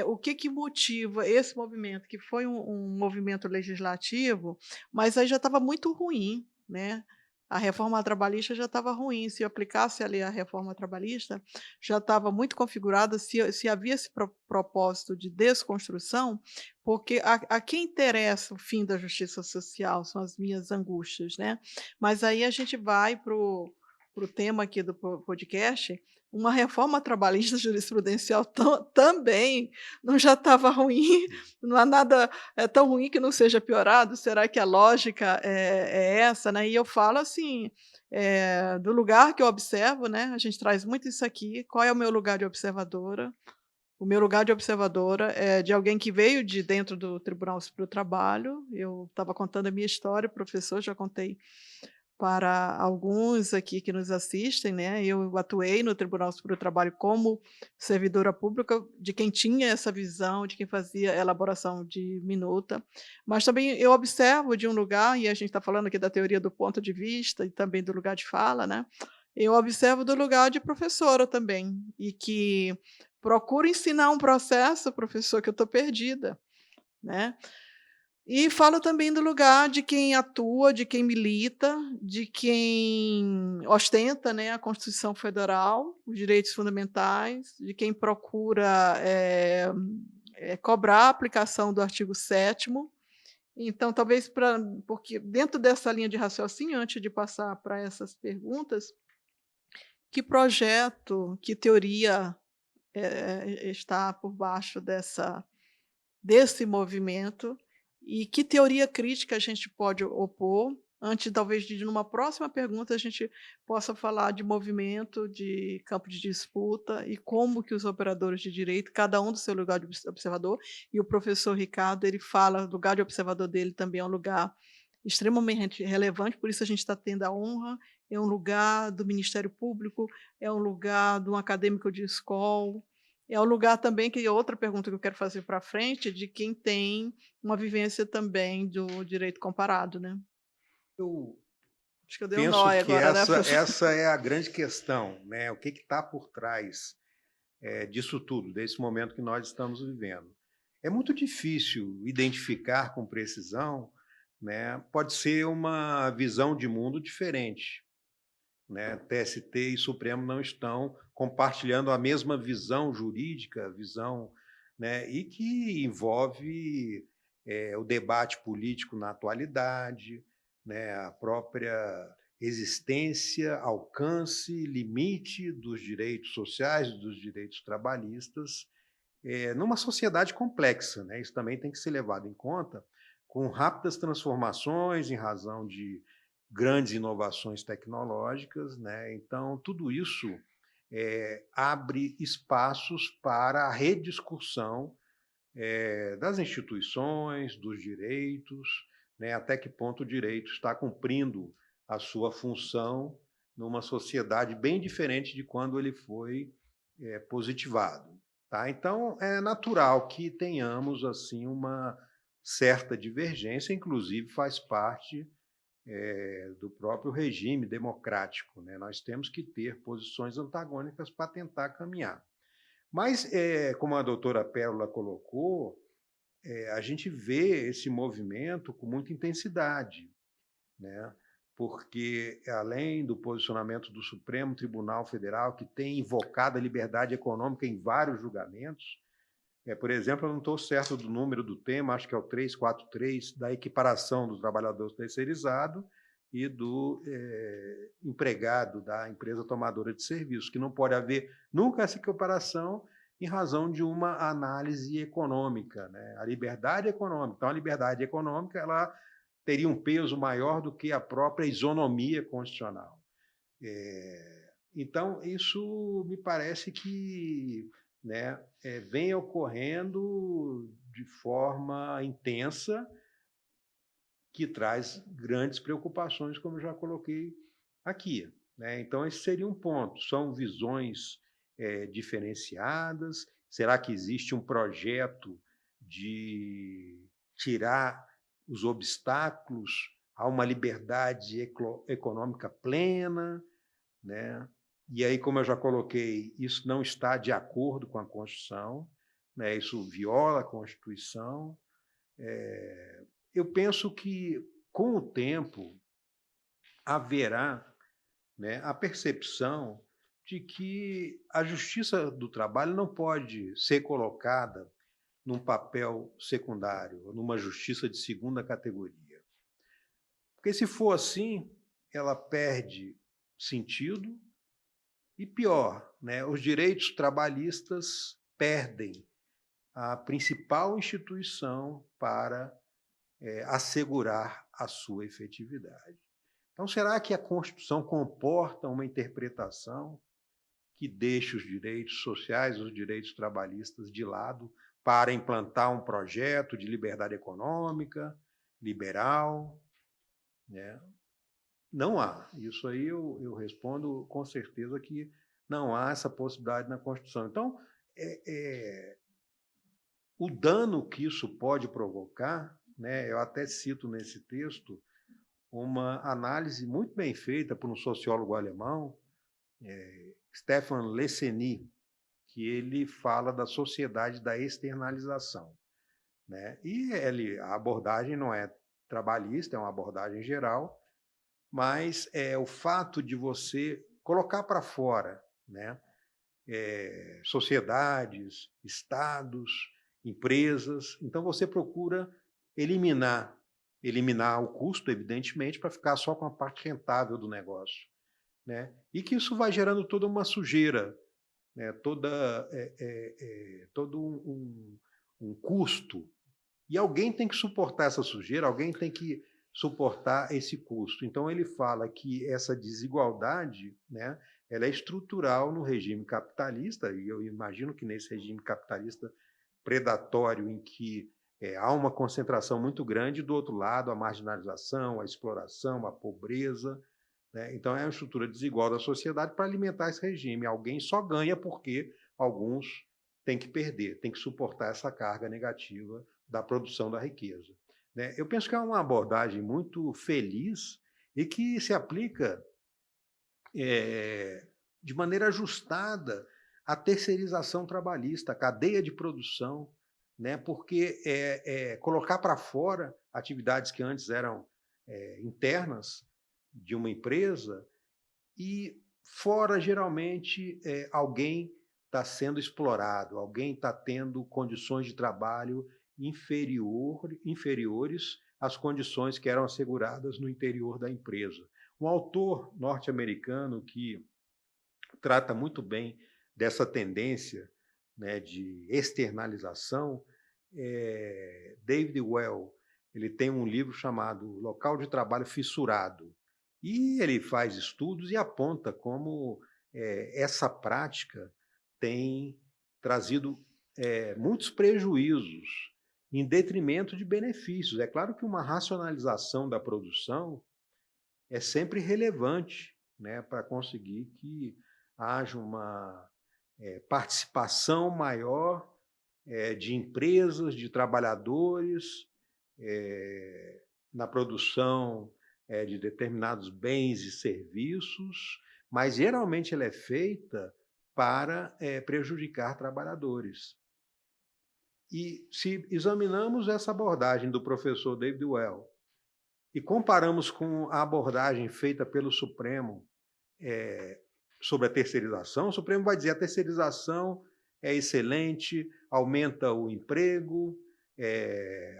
o que que motiva esse movimento, que foi um movimento legislativo, mas aí já estava muito ruim, né, a reforma trabalhista já estava ruim, se aplicasse ali a reforma trabalhista, já estava muito configurada, se havia esse propósito de desconstrução, porque a quem interessa o fim da justiça social, são as minhas angústias, né, mas aí a gente vai para o tema aqui do podcast, uma reforma trabalhista jurisprudencial também não já estava ruim, não há nada tão ruim que não seja piorado, será que a lógica é essa, né? E eu falo assim, do lugar que eu observo, né, a gente traz muito isso aqui, qual é o meu lugar de observadora? O meu lugar de observadora é de alguém que veio de dentro do Tribunal Superior do Trabalho, eu estava contando a minha história, professor, já contei para alguns aqui que nos assistem, né, eu atuei no Tribunal Superior do Trabalho como servidora pública, de quem tinha essa visão, de quem fazia elaboração de minuta, mas também eu observo de um lugar, e a gente está falando aqui da teoria do ponto de vista e também do lugar de fala, né, eu observo do lugar de professora também, e que procuro ensinar um processo, professor, que eu estou perdida, né. E falo também do lugar de quem atua, de quem milita, de quem ostenta, né, a Constituição Federal, os direitos fundamentais, de quem procura, cobrar a aplicação do artigo 7º. Então, talvez porque dentro dessa linha de raciocínio, antes de passar para essas perguntas, que projeto, que teoria, está por baixo desse movimento, e que teoria crítica a gente pode opor, antes talvez de numa próxima pergunta a gente possa falar de movimento, de campo de disputa e como que os operadores de direito, cada um do seu lugar de observador, e o professor Ricardo ele fala, o lugar de observador dele também é um lugar extremamente relevante, por isso a gente está tendo a honra, é um lugar do Ministério Público, é um lugar de um acadêmico de escola, É o lugar também que outra pergunta que eu quero fazer para frente, de quem tem uma vivência também do direito comparado, né. Eu Acho que eu dei um nó penso aí que agora, né, professor? essa é a grande questão, né, o que está por trás, disso tudo, desse momento que nós estamos vivendo. É muito difícil identificar com precisão, né, pode ser uma visão de mundo diferente, né, TST e Supremo não estão compartilhando a mesma visão jurídica, visão, né, e que envolve, o debate político na atualidade, né, a própria existência, alcance, limite dos direitos sociais, dos direitos trabalhistas, numa sociedade complexa, né, isso também tem que ser levado em conta, com rápidas transformações em razão de grandes inovações tecnológicas, né, então tudo isso, abre espaços para a rediscussão, das instituições, dos direitos, né, até que ponto o direito está cumprindo a sua função numa sociedade bem diferente de quando ele foi, positivado, tá. Então é natural que tenhamos, assim, uma certa divergência, inclusive faz parte, do próprio regime democrático, né, nós temos que ter posições antagônicas para tentar caminhar. Mas, como a doutora Pérola colocou, a gente vê esse movimento com muita intensidade, né? Porque, além do posicionamento do Supremo Tribunal Federal, que tem invocado a liberdade econômica em vários julgamentos, por exemplo, eu não estou certo do número do tema, acho que é o 343, da equiparação do trabalhador terceirizado e do empregado da empresa tomadora de serviços, que não pode haver nunca essa equiparação em razão de uma análise econômica, né? A liberdade econômica. Então, a liberdade econômica ela teria um peso maior do que a própria isonomia constitucional. Então, isso me parece que, né, vem ocorrendo de forma intensa, que traz grandes preocupações, como eu já coloquei aqui, né. Então esse seria um ponto, são visões, diferenciadas, será que existe um projeto de tirar os obstáculos a uma liberdade econômica plena, né. E aí, como eu já coloquei, isso não está de acordo com a Constituição, né, isso viola a Constituição. Eu penso que, com o tempo, haverá, né, a percepção de que a justiça do trabalho não pode ser colocada num papel secundário, ou numa justiça de segunda categoria. Porque, se for assim, ela perde sentido e, pior, né, os direitos trabalhistas perdem a principal instituição para assegurar a sua efetividade. Então, será que a Constituição comporta uma interpretação que deixa os direitos sociais, os direitos trabalhistas de lado para implantar um projeto de liberdade econômica, liberal, né? Não há. Isso aí eu respondo com certeza que não há essa possibilidade na Constituição. Então, é, é, o dano que isso pode provocar, né, eu até cito nesse texto uma análise muito bem feita por um sociólogo alemão, Stefan Lesseny, que ele fala da sociedade da externalização, né? E a abordagem não é trabalhista, é uma abordagem geral, mas é o fato de você colocar para fora, né, sociedades, estados, empresas. Então você procura eliminar o custo, evidentemente, para ficar só com a parte rentável do negócio, né? E que isso vai gerando toda uma sujeira, né? Todo um custo. E alguém tem que suportar essa sujeira, alguém tem que suportar esse custo. Então ele fala que essa desigualdade, né, ela é estrutural no regime capitalista, e eu imagino que nesse regime capitalista predatório em que há uma concentração muito grande, do outro lado a marginalização, a exploração, a pobreza, né? Então é uma estrutura desigual da sociedade para alimentar esse regime. Alguém só ganha porque alguns tem que perder, tem que suportar essa carga negativa da produção da riqueza, né? Eu penso que é uma abordagem muito feliz e que se aplica de maneira ajustada à terceirização trabalhista, à cadeia de produção, né? Porque colocar para fora atividades que antes eram internas de uma empresa e fora, geralmente, alguém está sendo explorado, alguém está tendo condições de trabalho inferiores às condições que eram asseguradas no interior da empresa. Um autor norte-americano que trata muito bem dessa tendência, né, de externalização é David Well. Ele tem um livro chamado Local de Trabalho Fissurado, e ele faz estudos e aponta como essa prática tem trazido muitos prejuízos em detrimento de benefícios. É claro que uma racionalização da produção é sempre relevante, né, para conseguir que haja uma participação maior de empresas, de trabalhadores, na produção de determinados bens e serviços, mas geralmente ela é feita para prejudicar trabalhadores. E se examinamos essa abordagem do professor David Well e comparamos com a abordagem feita pelo Supremo sobre a terceirização, o Supremo vai dizer que a terceirização é excelente, aumenta o emprego,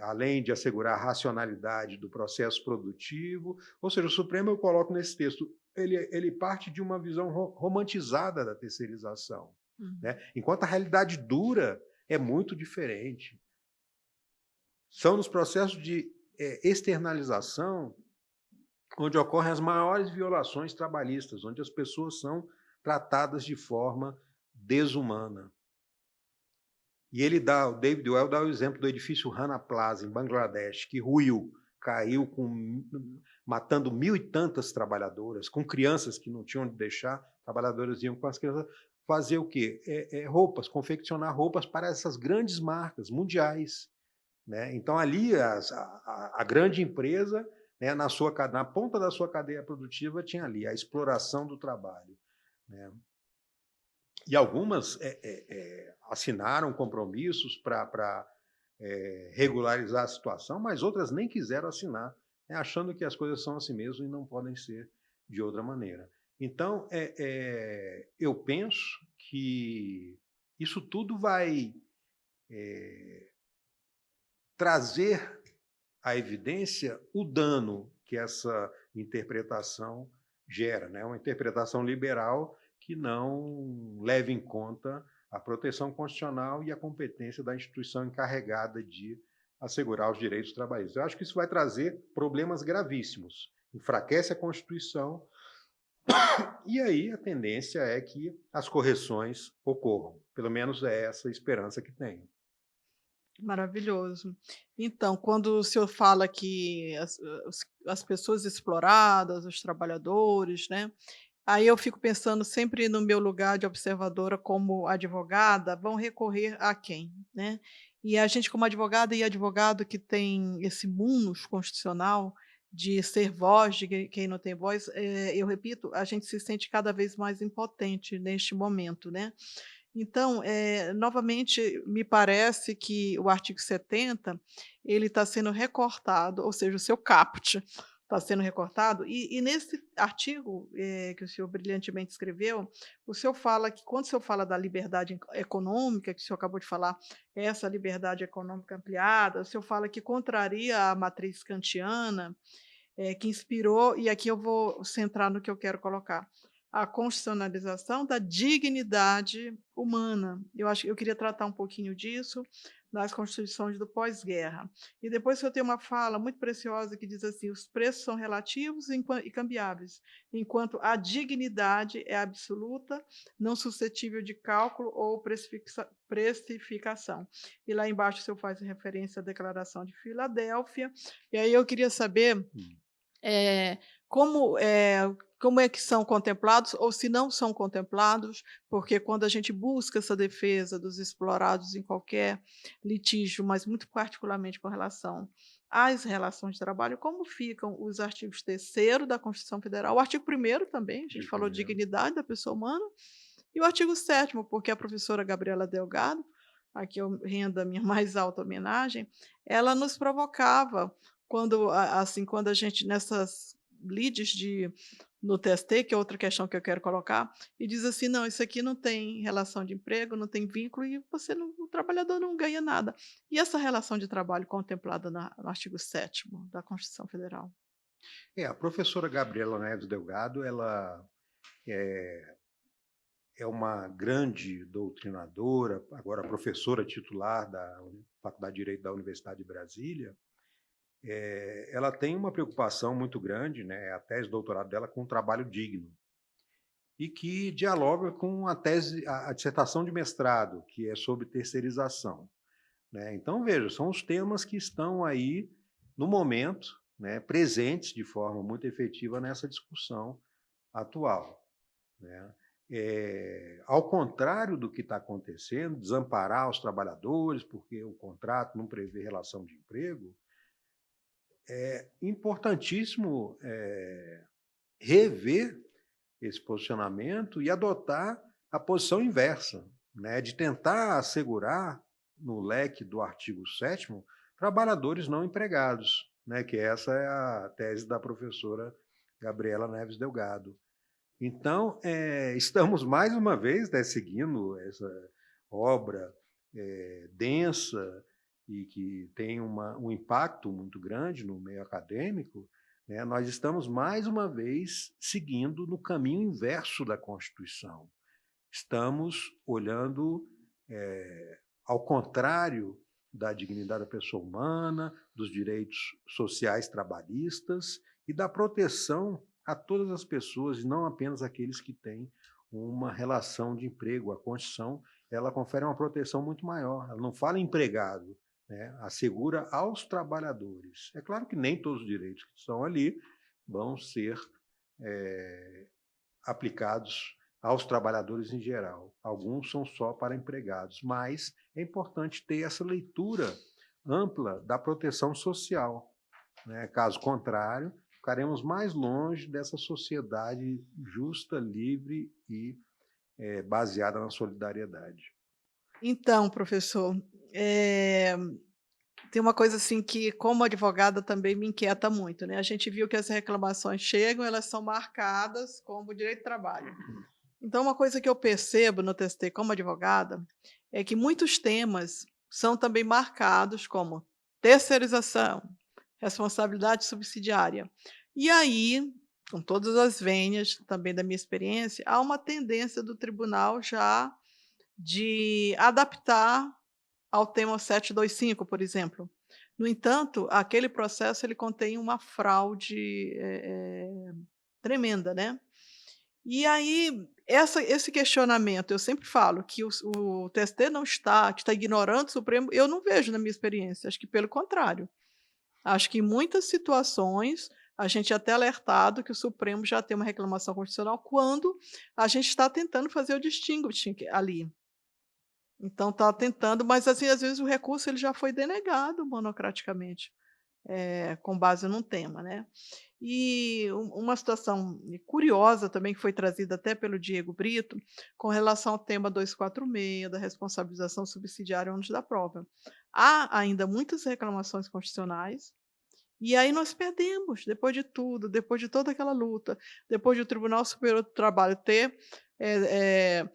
além de assegurar a racionalidade do processo produtivo. Ou seja, o Supremo, eu coloco nesse texto, ele parte de uma visão romantizada da terceirização, né? Enquanto a realidade dura é muito diferente. São nos processos de externalização onde ocorrem as maiores violações trabalhistas, onde as pessoas são tratadas de forma desumana. E o David Well dá o exemplo do edifício Rana Plaza, em Bangladesh, que ruiu, caiu, matando 1.000 e tantas trabalhadoras, com crianças que não tinham onde deixar, trabalhadoras iam com as crianças fazer o quê? Roupas, confeccionar roupas para essas grandes marcas mundiais, né? Então, ali, a grande empresa, né, na ponta da sua cadeia produtiva, tinha ali a exploração do trabalho, né? E algumas assinaram compromissos para regularizar a situação, mas outras nem quiseram assinar, né, achando que as coisas são assim mesmo e não podem ser de outra maneira. Então, eu penso que isso tudo vai trazer à evidência o dano que essa interpretação gera, né? Uma interpretação liberal que não leva em conta a proteção constitucional e a competência da instituição encarregada de assegurar os direitos trabalhistas. Eu acho que isso vai trazer problemas gravíssimos. Enfraquece a Constituição e aí a tendência é que as correções ocorram. Pelo menos é essa a esperança que tenho. Maravilhoso. Então, quando o senhor fala que as pessoas exploradas, os trabalhadores, né, aí eu fico pensando sempre no meu lugar de observadora como advogada, vão recorrer a quem, né? E a gente como advogada e advogado que tem esse munus constitucional de ser voz de quem não tem voz, eu repito, a gente se sente cada vez mais impotente neste momento, né? Então, novamente, me parece que o artigo 70 ele está sendo recortado, ou seja, o seu caput está sendo recortado, e nesse artigo, que o senhor brilhantemente escreveu, o senhor fala que quando o senhor fala da liberdade econômica, que o senhor acabou de falar, essa liberdade econômica ampliada, o senhor fala que contraria a matriz kantiana, que inspirou, e aqui eu vou centrar no que eu quero colocar, a constitucionalização da dignidade humana. Eu queria tratar um pouquinho disso nas constituições do pós-guerra. E depois eu tenho uma fala muito preciosa que diz assim: os preços são relativos e cambiáveis, enquanto a dignidade é absoluta, não suscetível de cálculo ou precificação. E lá embaixo o senhor faz referência à Declaração de Filadélfia. E aí eu queria saber como é que são contemplados ou se não são contemplados, porque quando a gente busca essa defesa dos explorados em qualquer litígio, mas muito particularmente com relação às relações de trabalho, como ficam os artigos 3º da Constituição Federal, o artigo 1º também, a gente Artigo falou de 1º. dignidade da pessoa humana, e o artigo 7º, porque a professora Gabriela Delgado, a que eu rendo a minha mais alta homenagem, ela nos provocava quando a gente nessas lides no TST, que é outra questão que eu quero colocar, e diz assim: "Não, isso aqui não tem relação de emprego, não tem vínculo e o trabalhador não ganha nada". E essa relação de trabalho contemplada no artigo 7º da Constituição Federal? A professora Gabriela Neves Delgado, ela é é uma grande doutrinadora, agora professora titular da Faculdade de Direito da Universidade de Brasília. Ela tem uma preocupação muito grande, né, a tese de doutorado dela, com um trabalho digno, e que dialoga com a dissertação de mestrado, que é sobre terceirização, né. Então, veja, são os temas que estão aí no momento, né, presentes de forma muito efetiva nessa discussão atual, né. Ao contrário do que está acontecendo, desamparar os trabalhadores, porque o contrato não prevê relação de emprego, é importantíssimo rever esse posicionamento e adotar a posição inversa, né, de tentar assegurar, no leque do artigo 7º, trabalhadores não empregados, né, que essa é a tese da professora Gabriela Neves Delgado. Então, estamos mais uma vez, né, seguindo essa obra densa e que tem um impacto muito grande no meio acadêmico, né, nós estamos mais uma vez seguindo no caminho inverso da Constituição. Estamos olhando ao contrário da dignidade da pessoa humana, dos direitos sociais trabalhistas e da proteção a todas as pessoas, e não apenas aqueles que têm uma relação de emprego. A Constituição, ela confere uma proteção muito maior. Ela não fala em empregado, né? Assegura aos trabalhadores. É claro que nem todos os direitos que estão ali vão ser aplicados aos trabalhadores em geral. Alguns são só para empregados, mas é importante ter essa leitura ampla da proteção social, né? Caso contrário, ficaremos mais longe dessa sociedade justa, livre e baseada na solidariedade. Então, professor, eh tem uma coisa assim que, como advogada, também me inquieta muito, né, a gente viu que as reclamações chegam, elas são marcadas como direito do trabalho. Então uma coisa que eu percebo no TST como advogada, é que muitos temas são também marcados como terceirização, responsabilidade subsidiária. E aí, com todas as vênias também da minha experiência, há uma tendência do tribunal já de adaptar ao tema 725, por exemplo. No entanto, aquele processo ele contém uma fraude, tremenda, né. E aí, esse questionamento, eu sempre falo que o TST não está que está ignorando o Supremo, eu não vejo na minha experiência, acho que pelo contrário. Acho que em muitas situações, a gente é até alertado que o Supremo já tem uma reclamação constitucional quando a gente está tentando fazer o distinguishing ali. Então tá tentando, mas assim, às vezes o recurso ele já foi denegado monocraticamente, com base num tema, né. E uma situação curiosa também que foi trazida até pelo Diego Brito, com relação ao tema 246 da responsabilização subsidiária ônus da prova. Há ainda muitas reclamações constitucionais, e aí nós perdemos, depois de tudo, depois de toda aquela luta, depois de o Tribunal Superior do Trabalho ter, eh eh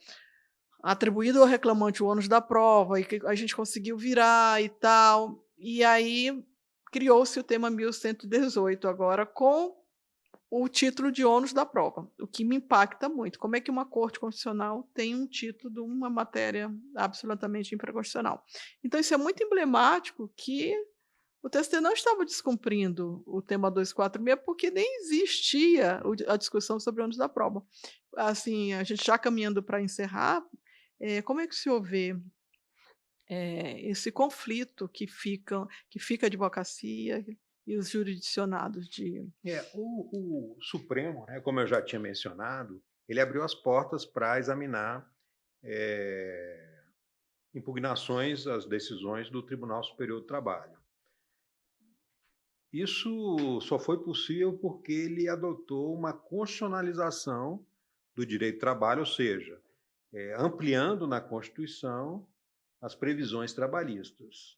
atribuído ao reclamante o ônus da prova e que a gente conseguiu virar e tal, e aí criou-se o tema 1118 agora com o título de ônus da prova, o que me impacta muito. Como é que uma corte constitucional tem um título de uma matéria absolutamente infraconstitucional? Então isso é muito emblemático que o TST não estava descumprindo o tema 246, porque nem existia a discussão sobre o ônus da prova. Assim, a gente já caminhando para encerrar, como é que o senhor vê, esse conflito que fica a advocacia e os jurisdicionados de... O Supremo, né, como eu já tinha mencionado, ele abriu as portas para examinar impugnações às decisões do Tribunal Superior do Trabalho. Isso só foi possível porque ele adotou uma constitucionalização do direito do trabalho, ou seja, ampliando na Constituição as previsões trabalhistas,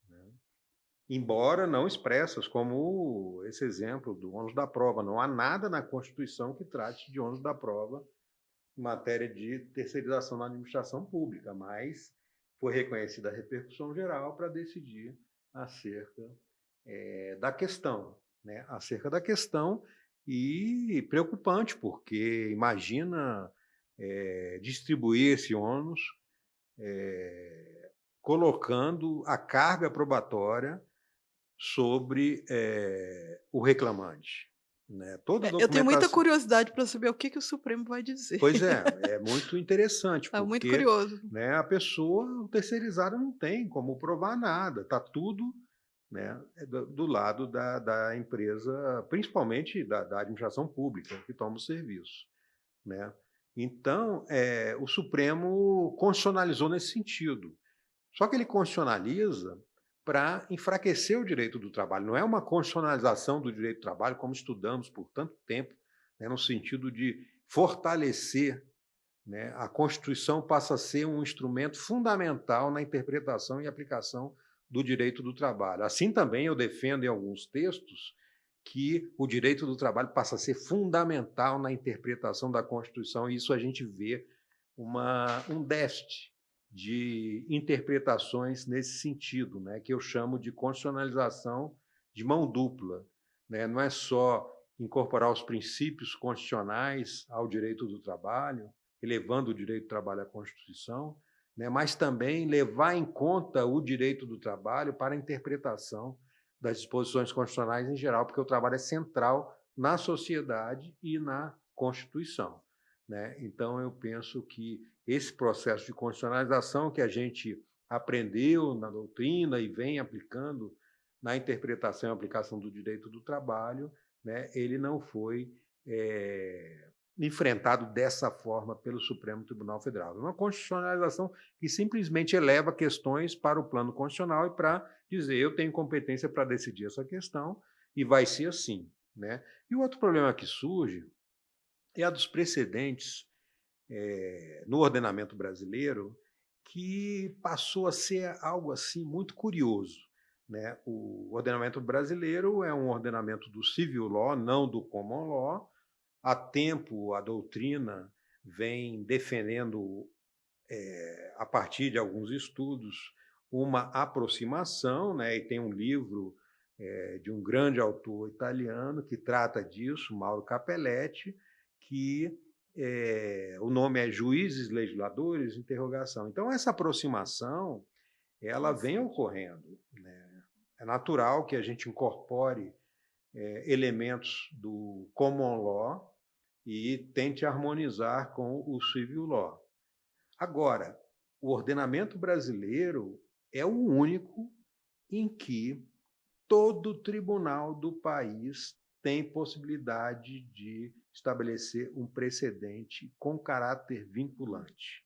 né? Embora não expressas, como esse exemplo do ônus da prova. Não há nada na Constituição que trate de ônus da prova em matéria de terceirização na administração pública, mas foi reconhecida a repercussão geral para decidir acerca da questão, né? Acerca da questão, e preocupante, porque imagina distribuir esse ônus colocando a carga probatória sobre o reclamante, né? Toda a Eu tenho muita documentação. curiosidade para saber o que que o Supremo vai dizer. Pois é muito interessante, Tá muito porque, curioso. né, a pessoa, o terceirizado, não tem como provar nada, está tudo, né, do lado da empresa, principalmente da administração pública, que toma o serviço, né? Então, o Supremo constitucionalizou nesse sentido. Só que ele constitucionaliza para enfraquecer o direito do trabalho. Não é uma constitucionalização do direito do trabalho, como estudamos por tanto tempo, né, no sentido de fortalecer, né? A Constituição passa a ser um instrumento fundamental na interpretação e aplicação do direito do trabalho. Assim também eu defendo em alguns textos que o direito do trabalho passa a ser fundamental na interpretação da Constituição, e isso a gente vê um déficit de interpretações nesse sentido, né, que eu chamo de constitucionalização de mão dupla, né? Não é só incorporar os princípios constitucionais ao direito do trabalho, elevando o direito do trabalho à Constituição, né, mas também levar em conta o direito do trabalho para a interpretação das disposições constitucionais em geral, porque o trabalho é central na sociedade e na Constituição, né? Então, eu penso que esse processo de constitucionalização que a gente aprendeu na doutrina e vem aplicando na interpretação e aplicação do direito do trabalho, né, ele não foi enfrentado dessa forma pelo Supremo Tribunal Federal. É uma constitucionalização que simplesmente eleva questões para o plano constitucional e para dizer: eu tenho competência para decidir essa questão e vai ser assim, né? E o outro problema que surge é a dos precedentes no ordenamento brasileiro, que passou a ser algo assim muito curioso, né? O ordenamento brasileiro é um ordenamento do civil law, não do common law. Há tempo a doutrina vem defendendo, a partir de alguns estudos, uma aproximação, né? E tem um livro de um grande autor italiano que trata disso, Mauro Capelletti, que o nome é Juízes Legisladores, interrogação. Então, essa aproximação, ela vem ocorrendo, né? É natural que a gente incorpore elementos do common law e tente harmonizar com o civil law. Agora, o ordenamento brasileiro é o único em que todo tribunal do país tem possibilidade de estabelecer um precedente com caráter vinculante.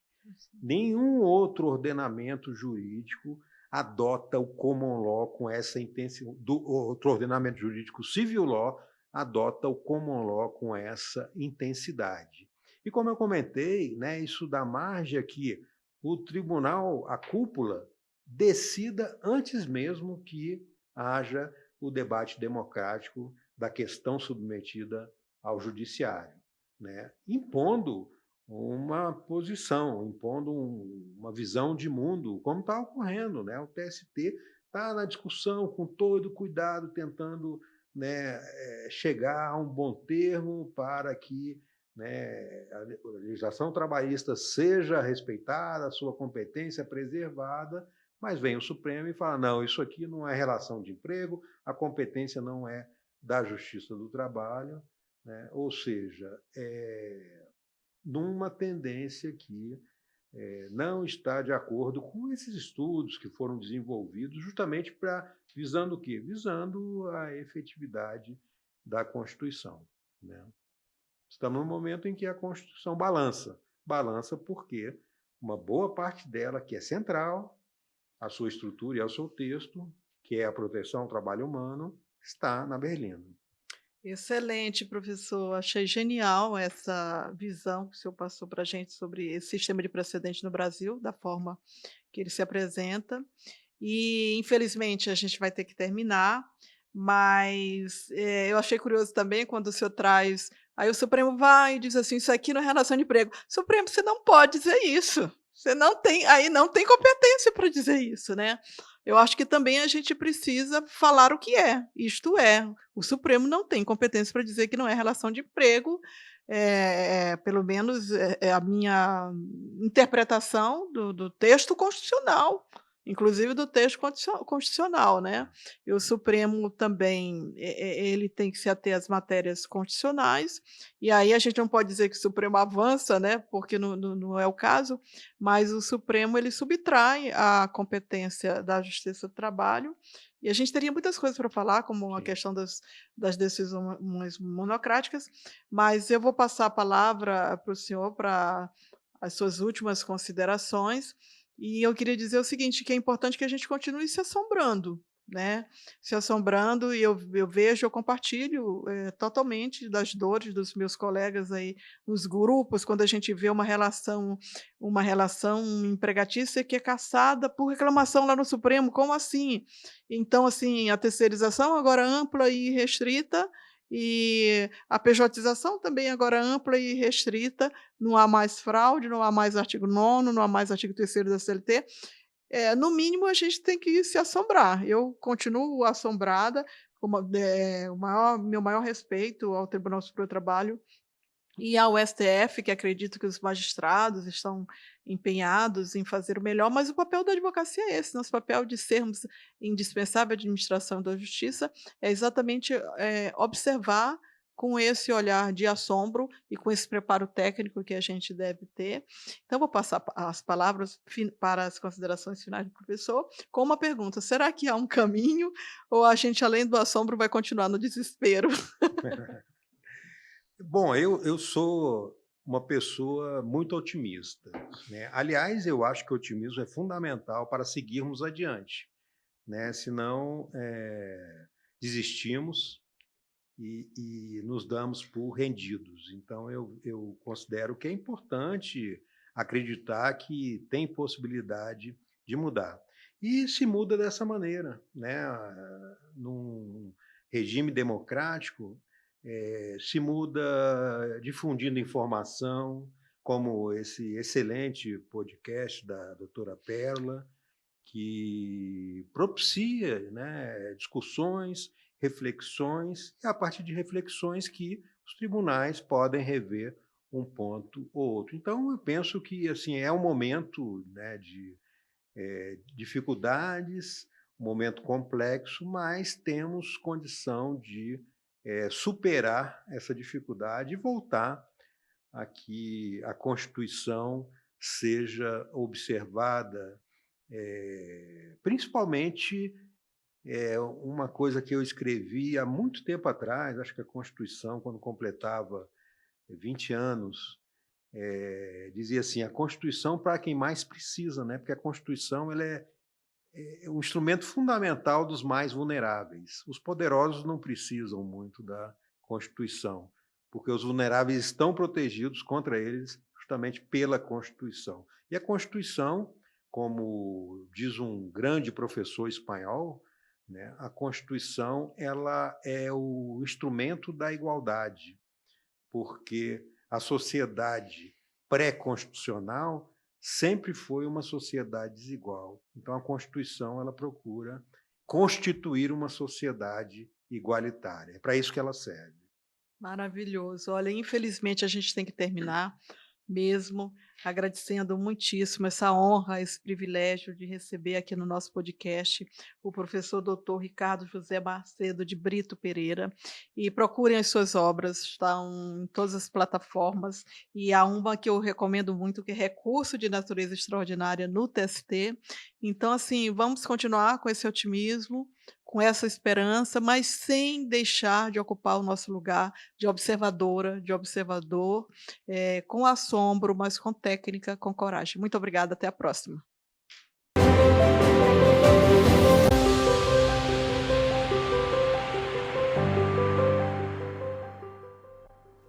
Nenhum outro ordenamento jurídico adota o common law com essa intensidade. Outro ordenamento jurídico, civil law, adota o common law com essa intensidade. E como eu comentei, né, isso dá margem a que o tribunal, a cúpula, decida antes mesmo que haja o debate democrático da questão submetida ao judiciário, né, impondo uma posição, impondo uma visão de mundo, como está ocorrendo, né? O TST está na discussão com todo cuidado, tentando, né, chegar a um bom termo para que, né, a legislação trabalhista seja respeitada, a sua competência preservada, mas vem o Supremo e fala: não, isso aqui não é relação de emprego, a competência não é da Justiça do Trabalho, né? Ou seja, numa tendência que não está de acordo com esses estudos que foram desenvolvidos justamente visando o quê? Visando a efetividade da Constituição, né? Estamos num momento em que a Constituição balança. Balança porque uma boa parte dela, que é central, a sua estrutura e ao seu texto, que é a proteção ao trabalho humano, está na berlina. Excelente, professor. Achei genial essa visão que o senhor passou para a gente sobre esse sistema de precedente no Brasil, da forma que ele se apresenta. E, infelizmente, a gente vai ter que terminar, mas eu achei curioso também quando o senhor traz. Aí o Supremo vai e diz assim: isso aqui não é relação de emprego. Supremo, você não pode dizer isso. Você não tem, aí não tem competência para dizer isso, né? Eu acho que também a gente precisa falar o que é. Isto é, o Supremo não tem competência para dizer que não é relação de emprego, pelo menos é a minha interpretação do texto constitucional, inclusive do texto constitucional, né. E o Supremo também, ele tem que se ater às matérias constitucionais, e aí a gente não pode dizer que o Supremo avança, né, porque não é o caso, mas o Supremo ele subtrai a competência da Justiça do Trabalho, e a gente teria muitas coisas para falar, como a Sim. questão das decisões monocráticas, mas eu vou passar a palavra para o senhor para as suas últimas considerações, e eu queria dizer o seguinte, que é importante que a gente continue se assombrando, né, se assombrando e eu vejo, eu compartilho, totalmente das dores dos meus colegas aí nos grupos, quando a gente vê uma relação empregatícia que é cassada por reclamação lá no Supremo, como assim? Então, assim, a terceirização agora ampla e restrita, e a pejotização também agora ampla e restrita, não há mais fraude, não há mais artigo 9º, não há mais artigo 3º da CLT. No mínimo a gente tem que se assombrar. Eu continuo assombrada, o meu maior respeito ao Tribunal Superior do Trabalho e ao STF, que acredito que os magistrados estão empenhados em fazer o melhor, mas o papel da advocacia é esse, nosso papel de sermos indispensável à administração da justiça é exatamente, observar com esse olhar de assombro e com esse preparo técnico que a gente deve ter. Então vou passar as palavras para as considerações finais do professor, com uma pergunta: será que há um caminho ou a gente, além do assombro, vai continuar no desespero? Bom, eu sou uma pessoa muito otimista, né? Aliás, eu acho que o otimismo é fundamental para seguirmos adiante, né? Senão, desistimos e nos damos por rendidos. Então, eu considero que é importante acreditar que tem possibilidade de mudar. E se muda dessa maneira, né? Num regime democrático, se muda difundindo informação, como esse excelente podcast da doutora Pérola, que propicia, né, discussões, reflexões, e a partir de reflexões que os tribunais podem rever um ponto ou outro. Então, eu penso que assim é um momento, né, de dificuldades, um momento complexo, mas temos condição de superar essa dificuldade e voltar a que a Constituição seja observada, principalmente uma coisa que eu escrevi há muito tempo atrás, acho que a Constituição, quando completava 20 anos, dizia assim: a Constituição para quem mais precisa, né? Porque a Constituição ela é um instrumento fundamental dos mais vulneráveis. Os poderosos não precisam muito da Constituição, porque os vulneráveis estão protegidos contra eles justamente pela Constituição. E a Constituição, como diz um grande professor espanhol, né, a Constituição ela é o instrumento da igualdade, porque a sociedade pré-constitucional sempre foi uma sociedade desigual. Então, a Constituição ela procura constituir uma sociedade igualitária. É para isso que ela serve. Maravilhoso. Olha, infelizmente a gente tem que terminar. mesmo, agradecendo muitíssimo essa honra, esse privilégio de receber aqui no nosso podcast o professor doutor Ricardo José Macedo de Brito Pereira. E procurem as suas obras, estão em todas as plataformas, e há uma que eu recomendo muito, que é Recurso de Natureza Extraordinária no TST. Então, assim, vamos continuar com esse otimismo, com essa esperança, mas sem deixar de ocupar o nosso lugar de observadora, de observador, com assombro, mas com técnica, com coragem. Muito obrigada, até a próxima.